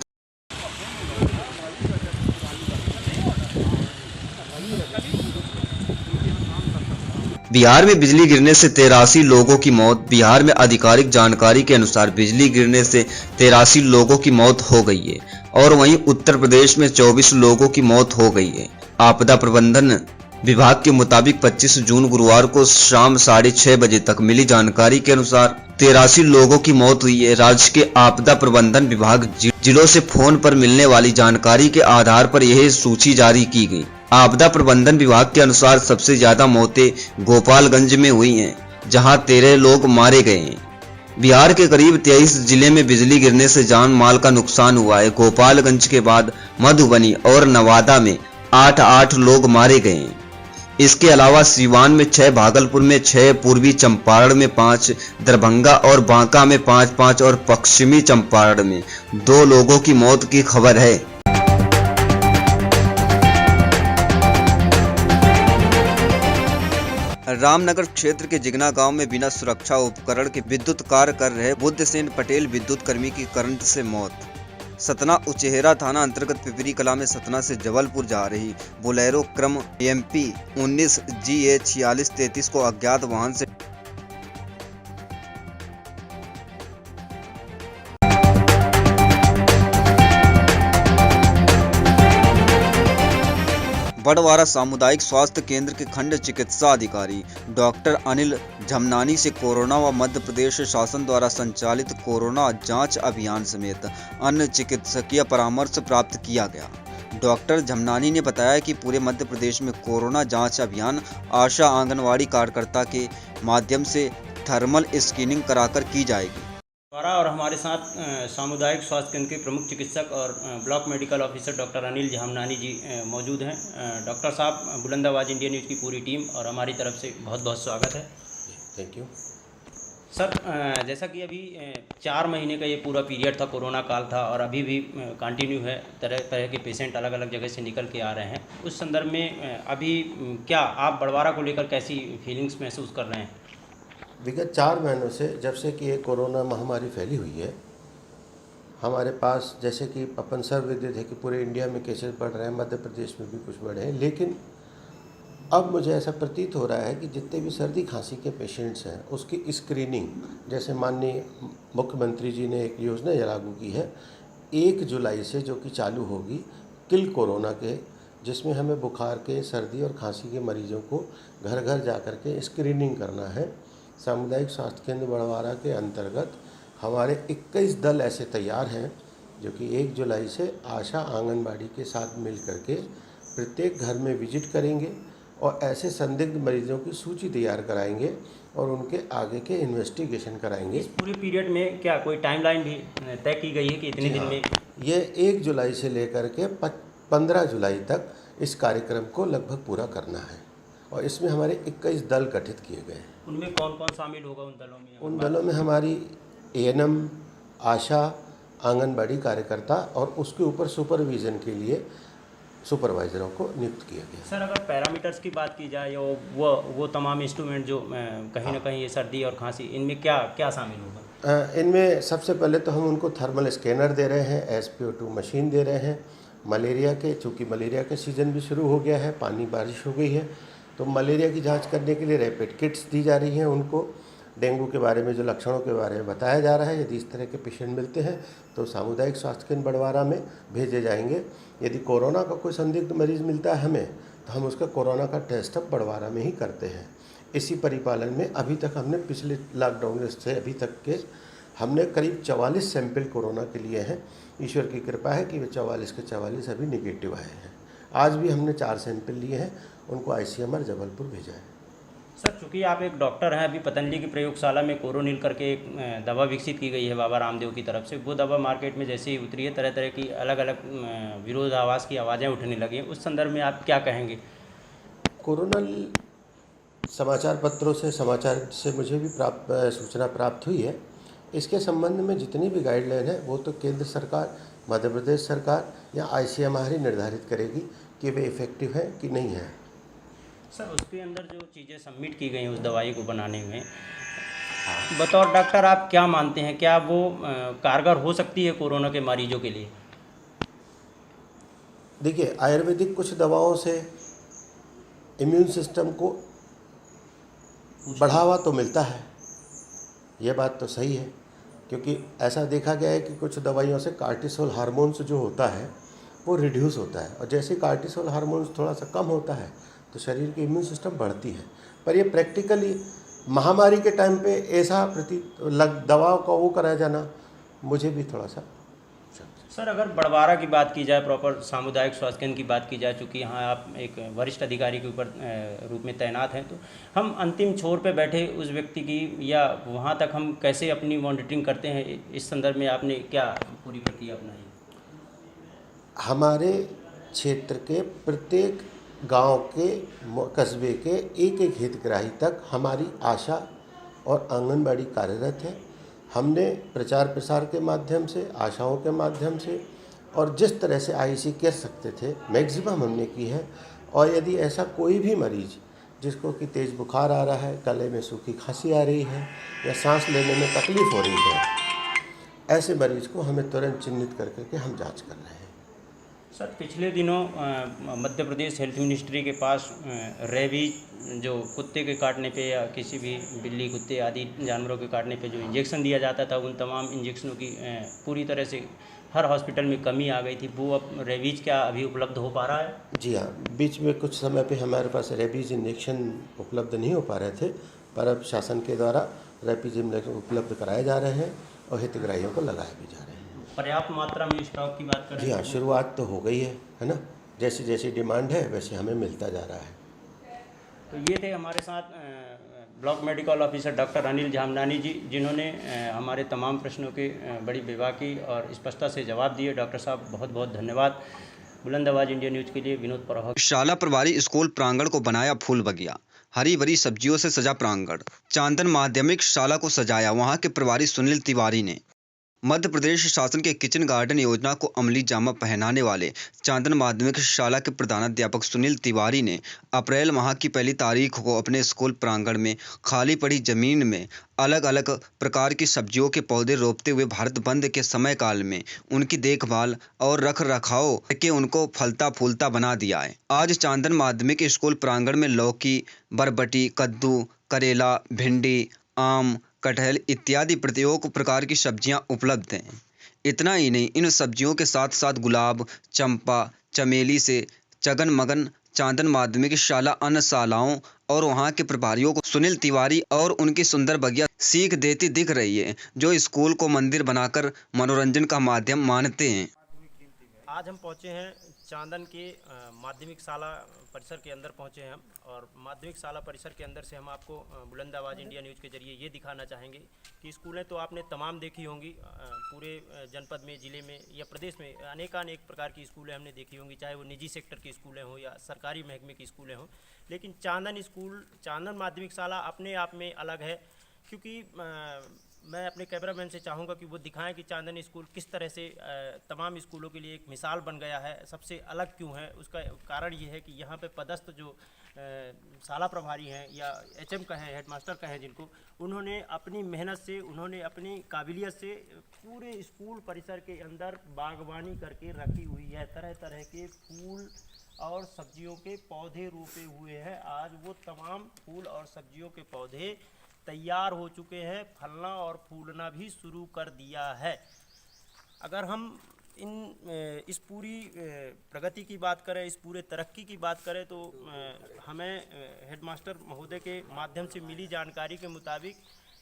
बिहार में बिजली गिरने से 83 लोगों की मौत। बिहार में आधिकारिक जानकारी के अनुसार बिजली गिरने से 83 लोगों की मौत हो गई है और वहीं उत्तर प्रदेश में 24 लोगों की मौत हो गई है। आपदा प्रबंधन विभाग के मुताबिक 25 जून गुरुवार को शाम 6:30 बजे तक मिली जानकारी के अनुसार 83 लोगों की मौत हुई है। राज्य के आपदा प्रबंधन विभाग जिलों से फोन पर मिलने वाली जानकारी के आधार पर यह सूची जारी की गई। आपदा प्रबंधन विभाग के अनुसार सबसे ज्यादा मौतें गोपालगंज में हुई हैं, जहां 13 लोग मारे गए हैं। बिहार के करीब 23 जिले में बिजली गिरने से जान माल का नुकसान हुआ है। गोपालगंज के बाद मधुबनी और नवादा में 8 लोग मारे गए हैं। इसके अलावा सीवान में 6, भागलपुर में 6, पूर्वी चंपारण में 5, दरभंगा और बांका में 5 और पश्चिमी चंपारण में 2 लोगों की मौत की खबर है। रामनगर क्षेत्र के जिगना गांव में बिना सुरक्षा उपकरण के विद्युत कार्य कर रहे बुद्धसेन पटेल विद्युत कर्मी की करंट से मौत। सतना उचेहरा थाना अंतर्गत पिपरी कला में सतना से जबलपुर जा रही बोलेरो क्रम MP 19 GA 4633 को अज्ञात वाहन से बड़वारा सामुदायिक स्वास्थ्य केंद्र के खंड चिकित्सा अधिकारी डॉक्टर अनिल झमनानी से कोरोना व मध्य प्रदेश शासन द्वारा संचालित कोरोना जांच अभियान समेत अन्य चिकित्सकीय परामर्श प्राप्त किया गया। डॉक्टर झमनानी ने बताया कि पूरे मध्य प्रदेश में कोरोना जांच अभियान आशा आंगनवाड़ी कार्यकर्ता के माध्यम से थर्मल स्क्रीनिंग कराकर की जाएगी। और हमारे साथ सामुदायिक स्वास्थ्य केंद्र के प्रमुख चिकित्सक और block medical officer doctor Anil Jhamnani ji मौजूद हैं। डॉक्टर साहब, बुलंदाबाज इंडिया न्यूज़ की पूरी टीम और हमारी तरफ से बहुत बहुत स्वागत है। Thank you. सर जैसा कि अभी 4 महीने का ये पूरा पीरियड था, कोरोना काल था और अभी भी कंटिन्यू है, तरह तरह के पेशेंट अलग अलग जगह से निकल के आ रहे हैं। उस संदर्भ में अभी क्या आप बड़वारा को लेकर कैसी फीलिंग्स महसूस कर रहे हैं? विगत 4 महीनों से जब से कि ये कोरोना महामारी फैली हुई है, हमारे पास जैसे कि अपन सर्वविदित है कि पूरे इंडिया में केसेस बढ़ रहे हैं, मध्य प्रदेश में भी कुछ बढ़े हैं, लेकिन अब मुझे ऐसा प्रतीत हो रहा है कि जितने भी सर्दी खांसी के पेशेंट्स हैं उसकी स्क्रीनिंग, जैसे माननीय मुख्यमंत्री जी ने एक योजना लागू की है 1 जुलाई से, जो कि चालू होगी किल कोरोना के, जिसमें हमें बुखार के, सर्दी और खांसी के मरीजों को घर घर जा कर के स्क्रीनिंग करना है। सामुदायिक स्वास्थ्य केंद्र बड़वारा के अंतर्गत हमारे 21 दल ऐसे तैयार हैं जो कि 1 जुलाई से आशा आंगनबाड़ी के साथ मिल करके प्रत्येक घर में विजिट करेंगे और ऐसे संदिग्ध मरीजों की सूची तैयार कराएंगे और उनके आगे के इन्वेस्टिगेशन कराएंगे। इस पूरे पीरियड में क्या कोई टाइमलाइन भी तय की गई है कि इतने दिन में? ये 1 जुलाई से लेकर के 15 जुलाई तक इस कार्यक्रम को लगभग पूरा करना है और इसमें हमारे 21 दल गठित किए गए हैं। उनमें कौन कौन शामिल होगा उन दलों में? उन दलों में हमारी ANM, आशा, आंगनबाड़ी कार्यकर्ता और उसके ऊपर सुपरविज़न के लिए सुपरवाइजरों को नियुक्त किया गया। सर अगर पैरामीटर्स की बात की जाए, वो तमाम इंस्ट्रूमेंट जो कहीं ना कहीं ये सर्दी और खांसी, इनमें क्या क्या शामिल होगा? इनमें सबसे पहले तो हम उनको थर्मल स्कैनर दे रहे हैं, SpO2 मशीन दे रहे हैं। मलेरिया के, चूँकि मलेरिया के सीज़न भी शुरू हो गया है, पानी बारिश हो गई है, तो मलेरिया की जांच करने के लिए रैपिड किट्स दी जा रही हैं उनको। डेंगू के बारे में जो लक्षणों के बारे में बताया जा रहा है, यदि इस तरह के पेशेंट मिलते हैं तो सामुदायिक स्वास्थ्य केंद्र बड़वारा में भेजे जाएंगे। यदि कोरोना का कोई संदिग्ध मरीज़ मिलता है हमें, तो हम उसका कोरोना का टेस्ट अब बड़वारा में ही करते हैं। इसी परिपालन में अभी तक हमने पिछले लॉकडाउन से अभी तक के हमने करीब 44 सैंपल कोरोना के लिए हैं। ईश्वर की कृपा है कि वे 44 के 44 अभी निगेटिव आए हैं। आज भी हमने 4 सैंपल लिए हैं, उनको ICMR जबलपुर भेजा है। सर चूँकि आप एक डॉक्टर हैं, अभी पतंजलि की प्रयोगशाला में कोरोनिल करके एक दवा विकसित की गई है बाबा रामदेव की तरफ से, वो दवा मार्केट में जैसे ही उतरी है तरह तरह की अलग अलग विरोधाभास की आवाज़ें उठने लगी हैं, उस संदर्भ में आप क्या कहेंगे? कोरोनिल समाचार पत्रों से, समाचार से मुझे भी सूचना प्राप्त हुई है। इसके संबंध में जितनी भी गाइडलाइन है वो तो केंद्र सरकार, मध्य प्रदेश सरकार या ICMR ही निर्धारित करेगी कि वे इफ़ेक्टिव हैं कि नहीं है। सर उसके अंदर जो चीज़ें सबमिट की गई हैं उस दवाई को बनाने में, बतौर डॉक्टर आप क्या मानते हैं, क्या वो कारगर हो सकती है कोरोना के मरीजों के लिए? देखिए, आयुर्वेदिक कुछ दवाओं से इम्यून सिस्टम को बढ़ावा तो मिलता है, यह बात तो सही है, क्योंकि ऐसा देखा गया है कि कुछ दवाइयों से कार्टिसोल हार्मोन्स जो होता है वो रिड्यूस होता है, और जैसे कार्टिसोल हार्मोन्स थोड़ा सा कम होता है तो शरीर की इम्यून सिस्टम बढ़ती है। पर ये प्रैक्टिकली महामारी के टाइम पे ऐसा दवाओं का वो कराया जाना मुझे भी थोड़ा सा। सर अगर बड़वारा की बात की जाए, प्रॉपर सामुदायिक स्वास्थ्य केंद्र की बात की जाए, चूँकि यहाँ आप एक वरिष्ठ अधिकारी के ऊपर रूप में तैनात हैं, तो हम अंतिम छोर पे बैठे उस व्यक्ति की या वहाँ तक हम कैसे अपनी मॉनिटरिंग करते हैं, इस संदर्भ में आपने क्या पूरी प्रक्रिया अपनाई? हमारे क्षेत्र के प्रत्येक गांव के, कस्बे के एक एक हितग्राही तक हमारी आशा और आंगनबाड़ी कार्यरत है। हमने प्रचार प्रसार के माध्यम से, आशाओं के माध्यम से और जिस तरह से IC कर सकते थे मैक्सिमम हमने की है। और यदि ऐसा कोई भी मरीज जिसको कि तेज़ बुखार आ रहा है, गले में सूखी खांसी आ रही है या सांस लेने में तकलीफ़ हो रही है, ऐसे मरीज को हमें तुरंत चिन्हित करके हम जांच कर रहे हैं। सर पिछले दिनों मध्य प्रदेश हेल्थ मिनिस्ट्री के पास रेबीज जो कुत्ते के काटने पे या किसी भी बिल्ली, कुत्ते आदि जानवरों के काटने पे जो इंजेक्शन दिया जाता था, उन तमाम इंजेक्शनों की पूरी तरह से हर हॉस्पिटल में कमी आ गई थी। वो अब रेबीज क्या अभी उपलब्ध हो पा रहा है? जी हाँ, बीच में कुछ समय पे हमारे पास रेबीज इंजेक्शन उपलब्ध नहीं हो पा रहे थे, पर अब शासन के द्वारा रेबीज इंजेक्शन उपलब्ध कराए जा रहे हैं और हितग्राहियों को लगाए भी जा रहे हैं। पर्याप्त मात्रा में स्टॉक की बात करें? जी हाँ, शुरुआत तो हो गई है ना, जैसी जैसी डिमांड है वैसे हमें मिलता जा रहा है। तो ये थे हमारे साथ block medical officer doctor Anil Jhamnani ji, जिन्होंने हमारे तमाम प्रश्नों के बड़ी बेबाकी और स्पष्टता से जवाब दिए। डॉक्टर साहब बहुत बहुत धन्यवाद। बुलंद आवाज इंडिया न्यूज़ के लिए विनोद परोह। शाला प्रभारी स्कूल प्रांगण को बनाया फूल बगिया। हरी भरी सब्जियों से सजा प्रांगण। चांदन माध्यमिक शाला को सजाया वहां के प्रभारी सुनील तिवारी ने। मध्य प्रदेश शासन के किचन गार्डन योजना को अमली जामा पहनाने वाले चांदन माध्यमिक शाला के प्रधानाध्यापक सुनील तिवारी ने अप्रैल माह की 1 तारीख को अपने स्कूल प्रांगण में खाली पड़ी जमीन में अलग अलग प्रकार की सब्जियों के पौधे रोपते हुए भारत बंद के समय काल में उनकी देखभाल और रख रखाव करके उनको फलता फूलता बना दिया है। आज चांदन माध्यमिक स्कूल प्रांगण में लौकी, बरबटी, कद्दू, करेला, भिंडी, आम, कटहल इत्यादि प्रत्येक प्रकार की सब्जियां उपलब्ध हैं। इतना ही नहीं, इन सब्जियों के साथ साथ गुलाब, चंपा, चमेली से जगनमगन चांदन माध्यमिक शाला अन्नशालाओं और वहां के प्रभारियों को सुनील तिवारी और उनकी सुंदर बगिया सीख देती दिख रही है, जो स्कूल को मंदिर बनाकर मनोरंजन का माध्यम मानते हैं। आज हम पहुंचे हैं चांदन के माध्यमिक शाला परिसर के अंदर पहुंचे हैं हम, और माध्यमिक शाला परिसर के अंदर से हम आपको बुलंद आवाज़ इंडिया न्यूज़ के जरिए ये दिखाना चाहेंगे कि स्कूलें तो आपने तमाम देखी होंगी, पूरे जनपद में, ज़िले में या प्रदेश में अनेकानेक प्रकार की स्कूलें हमने देखी होंगी, चाहे वो निजी सेक्टर की स्कूलें हों या सरकारी महकमे की स्कूलें हों। लेकिन चांदन माध्यमिक शाला अपने आप में अलग है, क्योंकि मैं अपने कैमरामैन से चाहूँगा कि वो दिखाएं कि चांदन स्कूल किस तरह से तमाम स्कूलों के लिए एक मिसाल बन गया है, सबसे अलग क्यों है। उसका कारण ये है कि यहाँ पे पदस्थ जो शाला प्रभारी हैं या HM कहें, हेडमास्टर कहें जिनको, उन्होंने अपनी मेहनत से, उन्होंने अपनी काबिलियत से पूरे स्कूल परिसर के अंदर बागवानी करके रखी हुई है। तरह तरह के फूल और सब्जियों के पौधे रोपे हुए हैं। आज वो तमाम फूल और सब्जियों के पौधे तैयार हो चुके हैं, फलना और फूलना भी शुरू कर दिया है। अगर हम इस पूरी प्रगति की बात करें, इस पूरे तरक्की की बात करें, तो हमें हेडमास्टर महोदय के माध्यम से मिली जानकारी के मुताबिक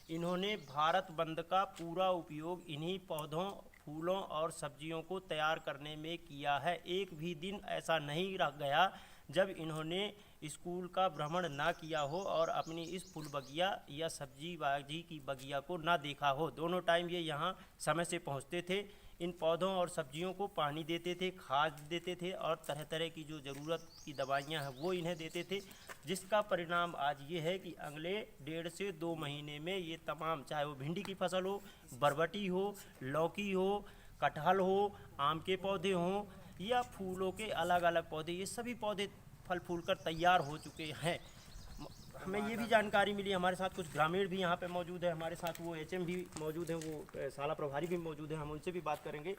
इन्होंने भारत बंद का पूरा उपयोग इन्हीं पौधों, फूलों और सब्जियों को तैयार करने में किया है। एक भी दिन ऐसा नहीं रह गया जब इन्होंने स्कूल का भ्रमण ना किया हो और अपनी इस फूल बगिया या सब्जी बाजी की बगिया को ना देखा हो। दोनों टाइम ये यहाँ समय से पहुँचते थे, इन पौधों और सब्जियों को पानी देते थे, खाद देते थे और तरह तरह की जो ज़रूरत की दवाइयाँ हैं वो इन्हें देते थे, जिसका परिणाम आज ये है कि अगले 1.5 से 2 महीने में ये तमाम, चाहे वो भिंडी की फसल हो, बरबटी हो, लौकी हो, कटहल हो, आम के पौधे हों या फूलों के अलग अलग पौधे, ये सभी पौधे फल फूल कर तैयार हो चुके हैं। हमें ये भी जानकारी मिली, हमारे साथ कुछ ग्रामीण भी यहाँ पे मौजूद है, हमारे साथ वो HM भी मौजूद हैं, वो शाला प्रभारी भी मौजूद हैं, हम उनसे भी बात करेंगे।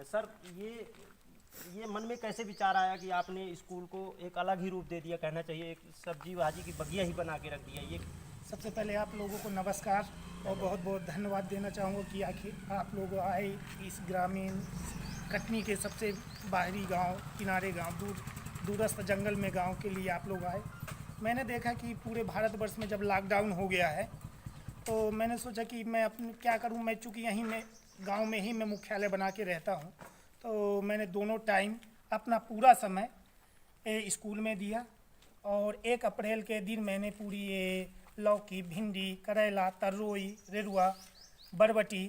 सर, ये मन में कैसे विचार आया कि आपने स्कूल को एक अलग ही रूप दे दिया, कहना चाहिए एक सब्जी भाजी की बगिया ही बना के रख दिया? ये सबसे पहले आप लोगों को नमस्कार और बहुत बहुत धन्यवाद देना चाहूँगा कि आखिर आप लोग आए इस ग्रामीण कटनी के सबसे बाहरी गांव, किनारे गांव, दूरस्थ जंगल में गांव के लिए आप लोग आए। मैंने देखा कि पूरे भारतवर्ष में जब लॉकडाउन हो गया है तो मैंने सोचा कि मैं अपने क्या करूं, मैं चूँकि यहीं में गांव में ही मैं मुख्यालय बना के रहता हूं, तो मैंने दोनों टाइम अपना पूरा समय स्कूल में दिया। और 1 अप्रैल के दिन मैंने पूरी ये लौकी, भिंडी, करेला, तरोई, रेरुआ, बरबटी,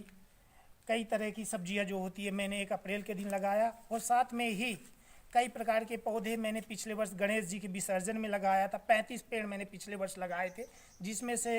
कई तरह की सब्जियां जो होती है मैंने 1 अप्रैल के दिन लगाया। और साथ में ही कई प्रकार के पौधे मैंने पिछले वर्ष गणेश जी के विसर्जन में लगाया था। 35 पेड़ मैंने पिछले वर्ष लगाए थे, जिसमें से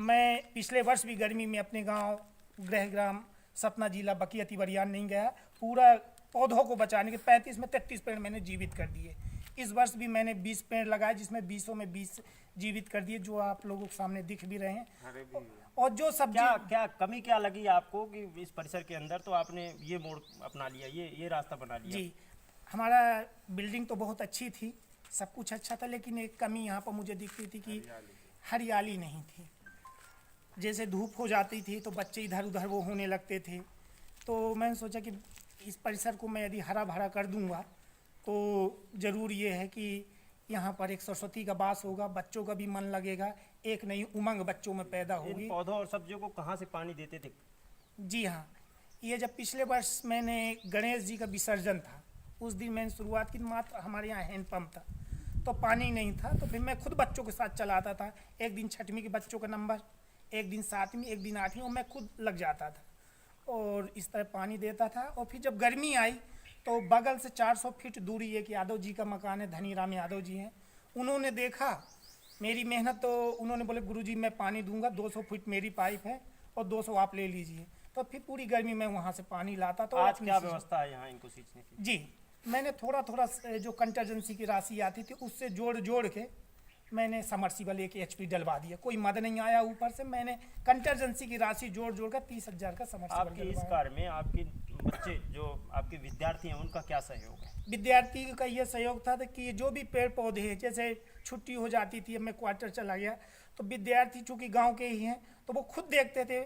मैं पिछले वर्ष भी गर्मी में अपने गांव गृहग्राम सतना जिला बकिया तिवरियान नहीं गया। पूरा पौधों को बचाने के 35 में 33 पेड़ मैंने जीवित कर दिए। इस वर्ष भी मैंने 20 पेड़ लगाए, जिसमें 20 में 20 जीवित कर दिए, जो आप लोगों के सामने दिख भी रहे हैं। और जो सब्जी क्या कमी क्या लगी आपको कि इस परिसर के अंदर तो आपने ये मोड़ अपना लिया, ये रास्ता बना लिया? जी, हमारा बिल्डिंग तो बहुत अच्छी थी, सब कुछ अच्छा था, लेकिन एक कमी यहाँ पर मुझे दिखती थी कि हरियाली नहीं थी। जैसे धूप हो जाती थी तो बच्चे इधर उधर वो होने लगते थे, तो मैंने सोचा कि इस परिसर को मैं यदि हरा भरा कर दूंगा तो ज़रूर ये है कि यहाँ पर एक सरस्वती का वास होगा, बच्चों का भी मन लगेगा, एक नई उमंग बच्चों में पैदा होगी। पौधों और सब्जियों को कहाँ से पानी देते थे? जी हाँ, ये जब पिछले वर्ष मैंने गणेश जी का विसर्जन था उस दिन मैंने शुरुआत की। मात्र हमारे यहाँ हैंडपम्प था तो पानी नहीं था, तो फिर मैं खुद बच्चों के साथ चलाता था। एक दिन 6वीं के बच्चों का नंबर, एक दिन 7वीं, एक दिन 8वीं, और मैं खुद लग जाता था और इस तरह पानी देता था। और फिर जब गर्मी आई तो बगल से 400 फीट दूरी एक यादव जी का मकान है, धनीराम यादव जी हैं, उन्होंने देखा मेरी मेहनत तो उन्होंने बोले गुरुजी मैं पानी दूंगा, 200 फीट मेरी पाइप है और 200 आप ले लीजिए। तो फिर पूरी गर्मी में वहाँ से पानी लाता। तो आज क्या व्यवस्था है यहाँ इनको सींचने की? जी, मैंने थोड़ा थोड़ा जो कंटीजेंसी की राशि आती थी उससे जोड़ के मैंने समर्सिबल 1 HP डलवा दिया। कोई मद नहीं आया ऊपर से, मैंने कंटीजेंसी की राशि जोड़ कर 30,000 का समर्सिबल आपके इस कार्य में आपके बच्चे जो आपके विद्यार्थी हैं उनका क्या सहयोग है? विद्यार्थी का ये सहयोग था कि जो भी पेड़ पौधे हैं, जैसे छुट्टी हो जाती थी, मैं क्वार्टर चला गया तो विद्यार्थी चूँकि गांव के ही हैं तो वो खुद देखते थे,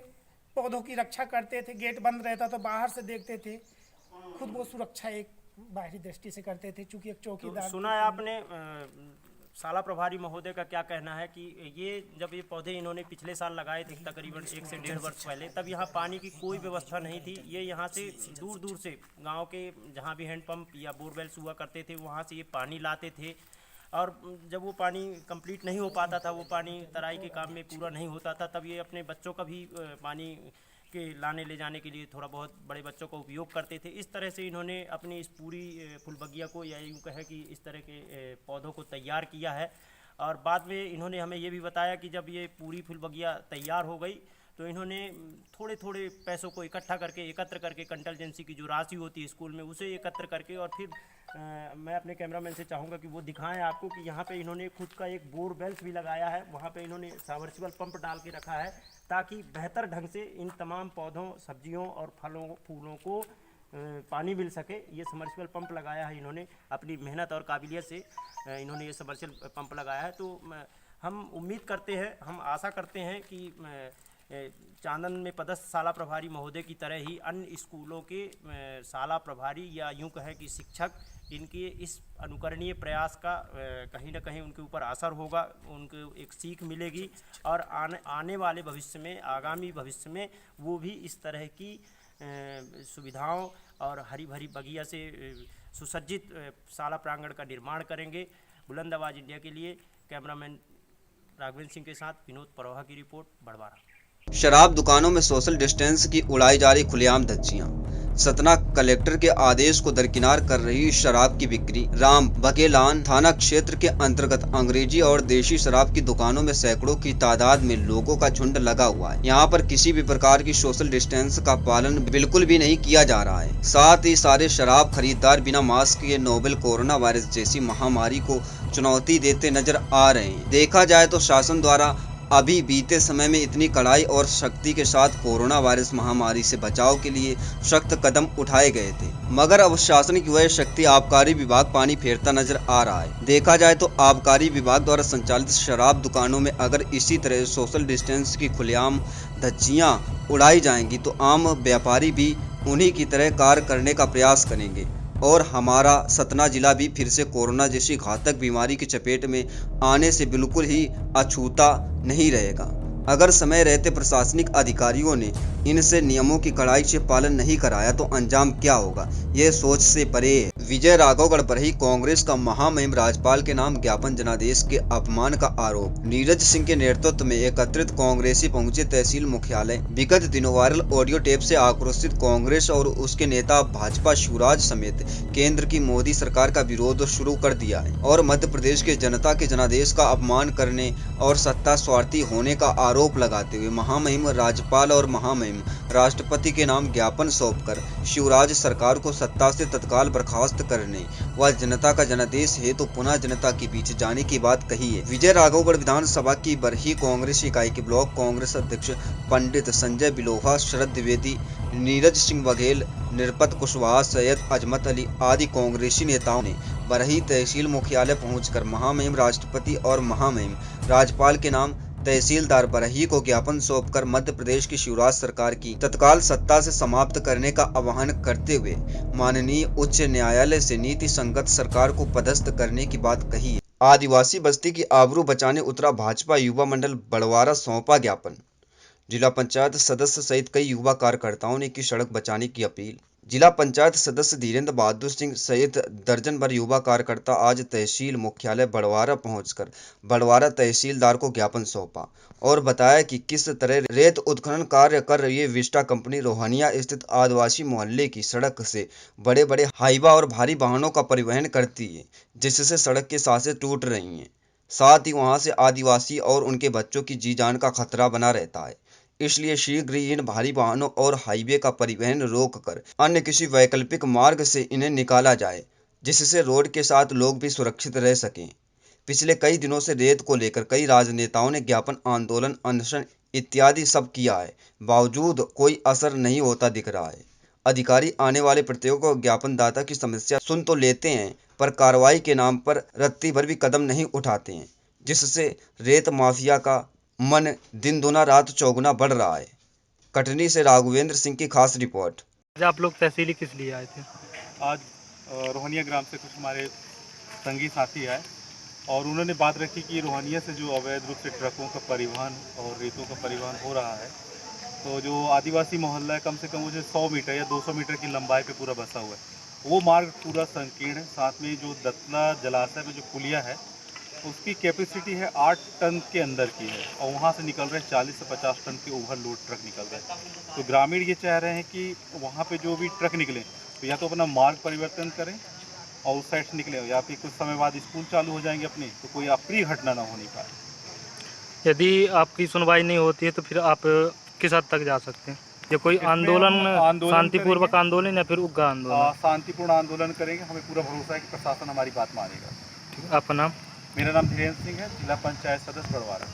पौधों की रक्षा करते थे। गेट बंद रहता तो बाहर से देखते थे, खुद वो सुरक्षा एक बाहरी दृष्टि से करते थे। चूँकि एक चौकीदार तो सुना है आपने शाला प्रभारी महोदय का क्या कहना है कि ये जब ये पौधे इन्होंने पिछले साल लगाए थे तकरीबन 1 से 1.5 वर्ष पहले, तब यहाँ पानी की कोई व्यवस्था नहीं थी। ये यहाँ से दूर दूर से गांव के जहाँ भी हैंडपंप या बोरवेल्स हुआ करते थे वहाँ से ये पानी लाते थे, और जब वो पानी कंप्लीट नहीं हो पाता था, वो पानी तराई के काम में पूरा नहीं होता था, तब ये अपने बच्चों का भी पानी के लाने ले जाने के लिए थोड़ा बहुत बड़े बच्चों का उपयोग करते थे। इस तरह से इन्होंने अपनी इस पूरी फूल बगिया को, या यूँ कहे कि इस तरह के पौधों को तैयार किया है। और बाद में इन्होंने हमें ये भी बताया कि जब ये पूरी फूल बगिया तैयार हो गई तो इन्होंने थोड़े थोड़े पैसों को एकत्र करके कंटीजेंसी की जो राशि होती है स्कूल में उसे एकत्र करके, और फिर मैं अपने कैमरामैन से चाहूँगा कि वो दिखाएं आपको कि यहाँ पे इन्होंने खुद का एक बोरवेल्स भी लगाया है। वहाँ पे इन्होंने सबमर्सिबल पंप डाल के रखा है ताकि बेहतर ढंग से इन तमाम पौधों, सब्जियों और फूलों को पानी मिल सके। ये सबमर्सिबल पंप लगाया है इन्होंने, अपनी मेहनत और काबिलियत से इन्होंने ये सबमर्सिबल पंप लगाया है। तो हम उम्मीद करते हैं, हम आशा करते हैं कि चांदन में पदस्थ शाला प्रभारी महोदय की तरह ही अन्य स्कूलों के शाला प्रभारी या यूं कहें कि शिक्षक इनके इस अनुकरणीय प्रयास का कहीं ना कहीं उनके ऊपर असर होगा, उनको एक सीख मिलेगी, और आने वाले भविष्य में, आगामी भविष्य में वो भी इस तरह की सुविधाओं और हरी भरी बगिया से सुसज्जित शाला प्रांगण का निर्माण करेंगे। बुलंद आवाज़ इंडिया के लिए कैमरामैन राघवेंद्र सिंह के साथ विनोद परोहा की रिपोर्ट, बड़वारा। शराब दुकानों में सोशल डिस्टेंस की उड़ाई जा रही खुलेआम धज्जियां। सतना कलेक्टर के आदेश को दरकिनार कर रही शराब की बिक्री। राम बघेलान थाना क्षेत्र के अंतर्गत अंग्रेजी और देशी शराब की दुकानों में सैकड़ों की तादाद में लोगों का झुंड लगा हुआ है। यहाँ पर किसी भी प्रकार की सोशल डिस्टेंस का पालन बिल्कुल भी नहीं किया जा रहा है। साथ ही सारे शराब खरीदार बिना मास्क के नोवेल कोरोना वायरस जैसी महामारी को चुनौती देते नजर आ रहे हैं। देखा जाए तो शासन द्वारा अभी बीते समय में इतनी कड़ाई और शक्ति के साथ कोरोना वायरस महामारी से बचाव के लिए सख्त कदम उठाए गए थे, मगर अब शासन की वह शक्ति आबकारी विभाग पानी फेरता नजर आ रहा है। देखा जाए तो आबकारी विभाग द्वारा संचालित शराब दुकानों में अगर इसी तरह सोशल डिस्टेंस की खुलेआम धज्जियां उड़ाई जाएंगी तो आम व्यापारी भी उन्हीं की तरह कार्य करने का प्रयास करेंगे और हमारा सतना जिला भी फिर से कोरोना जैसी घातक बीमारी की चपेट में आने से बिल्कुल ही अछूता नहीं रहेगा। अगर समय रहते प्रशासनिक अधिकारियों ने इनसे नियमों की कड़ाई से पालन नहीं कराया तो अंजाम क्या होगा, यह सोच से परे है। विजय राघवगढ़ बरही कांग्रेस का महामहिम राज्यपाल के नाम ज्ञापन जनादेश के अपमान का आरोप। नीरज सिंह के नेतृत्व में एकत्रित कांग्रेसी पहुंचे तहसील मुख्यालय। विगत दिनों वायरल ऑडियो टेप से आक्रोशित कांग्रेस और उसके नेता भाजपा शिवराज समेत केंद्र की मोदी सरकार का विरोध शुरू कर दिया है और मध्य प्रदेश के जनता के जनादेश का अपमान करने और सत्ता स्वार्थी होने का आरोप लगाते हुए महामहिम राज्यपाल और महामहिम राष्ट्रपति के नाम ज्ञापन सौंपकर शिवराज सरकार को सत्ता से तत्काल बर्खास्त करने व जनता का जनादेश है तो पुनः जनता के बीच जाने की बात कही है। विजय राघवगढ़ विधानसभा की बरही कांग्रेस इकाई के ब्लॉक कांग्रेस अध्यक्ष पंडित संजय बिलोहा, शरद द्विवेदी, नीरज सिंह बघेल, निरपत कुशवाहा, सैयद अजमत अली आदि कांग्रेसी नेताओं ने बरही तहसील मुख्यालय पहुंचकर महामहिम राष्ट्रपति और महामहिम राज्यपाल के नाम तहसीलदार बरही को ज्ञापन सौंपकर मध्य प्रदेश की शिवराज सरकार की तत्काल सत्ता से समाप्त करने का आह्वान करते हुए माननीय उच्च न्यायालय से नीति संगत सरकार को पदस्थ करने की बात कही है। आदिवासी बस्ती की आबरू बचाने उतरा भाजपा युवा मंडल बड़वारा, सौंपा ज्ञापन। जिला पंचायत सदस्य सहित कई युवा कार्यकर्ताओं ने की सड़क बचाने की अपील। जिला पंचायत सदस्य धीरेन्द्र बहादुर सिंह सहित दर्जन भर युवा कार्यकर्ता आज तहसील मुख्यालय बड़वारा पहुंचकर बड़वारा तहसीलदार को ज्ञापन सौंपा और बताया कि किस तरह रेत उत्खनन कार्य कर रही है विस्टा कंपनी रोहनिया स्थित आदिवासी मोहल्ले की सड़क से बड़े बड़े हाईवा और भारी वाहनों का परिवहन करती है, जिससे सड़क की सांसें टूट रही हैं। साथ ही वहां से आदिवासी और उनके बच्चों की जी जान का खतरा बना रहता है। इसलिए शीघ्र ही इन भारी वाहनों और हाईवे का परिवहन रोककर अन्य किसी वैकल्पिक मार्ग से इन्हें निकाला जाए, जिससे रोड के साथ लोग भी सुरक्षित रह सकें। पिछले कई दिनों से रेत को लेकर कई राजनेताओं ने ज्ञापन, आंदोलन, अनशन इत्यादि सब किया है, बावजूद कोई असर नहीं होता दिख रहा है। अधिकारी आने वाले प्रत्येक ज्ञापनदाता की समस्या सुन तो लेते हैं, पर कार्रवाई के नाम पर रत्ती भर भी कदम नहीं उठाते हैं, जिससे रेत माफिया का मन दिन दुना रात चौगुना बढ़ रहा है। कटनी से राघवेंद्र सिंह की खास रिपोर्ट। आज आप लोग तहसीली किस लिए आए थे? आज रोहनिया ग्राम से कुछ हमारे संगी साथी आए और उन्होंने बात रखी कि रोहनिया से जो अवैध रूप से ट्रकों का परिवहन और रेतों का परिवहन हो रहा है, तो जो आदिवासी मोहल्ला है कम से कम मुझे 100 मीटर या 200 मीटर की लंबाई पे पूरा बसा हुआ है। वो मार्ग पूरा संकीर्ण है। साथ में जो दत्तला जलाशय में जो पुलिया है उसकी कैपेसिटी है 8 टन के अंदर की है और वहाँ से निकल रहे 40 से 50 टन के ओवरलोड ट्रक निकल रहे हैं। तो ग्रामीण ये चाह रहे हैं कि वहाँ पे जो भी ट्रक निकले तो या तो अपना मार्ग परिवर्तन करें और उस साइड से निकले, या फिर कुछ समय बाद स्कूल चालू हो जाएंगे अपने, तो कोई अप्रिय घटना ना होने पाए। यदि आपकी सुनवाई नहीं होती है तो फिर आप किस हद तक जा सकते हैं? या कोई आंदोलन शांतिपूर्वक आंदोलन या फिर उग्र आंदोलन? शांतिपूर्ण आंदोलन करेंगे। हमें पूरा भरोसा है कि प्रशासन हमारी बात मानेगा। आपका नाम? मेरा नाम धीरेन्द्र सिंह है, जिला पंचायत सदस्य बड़वारा।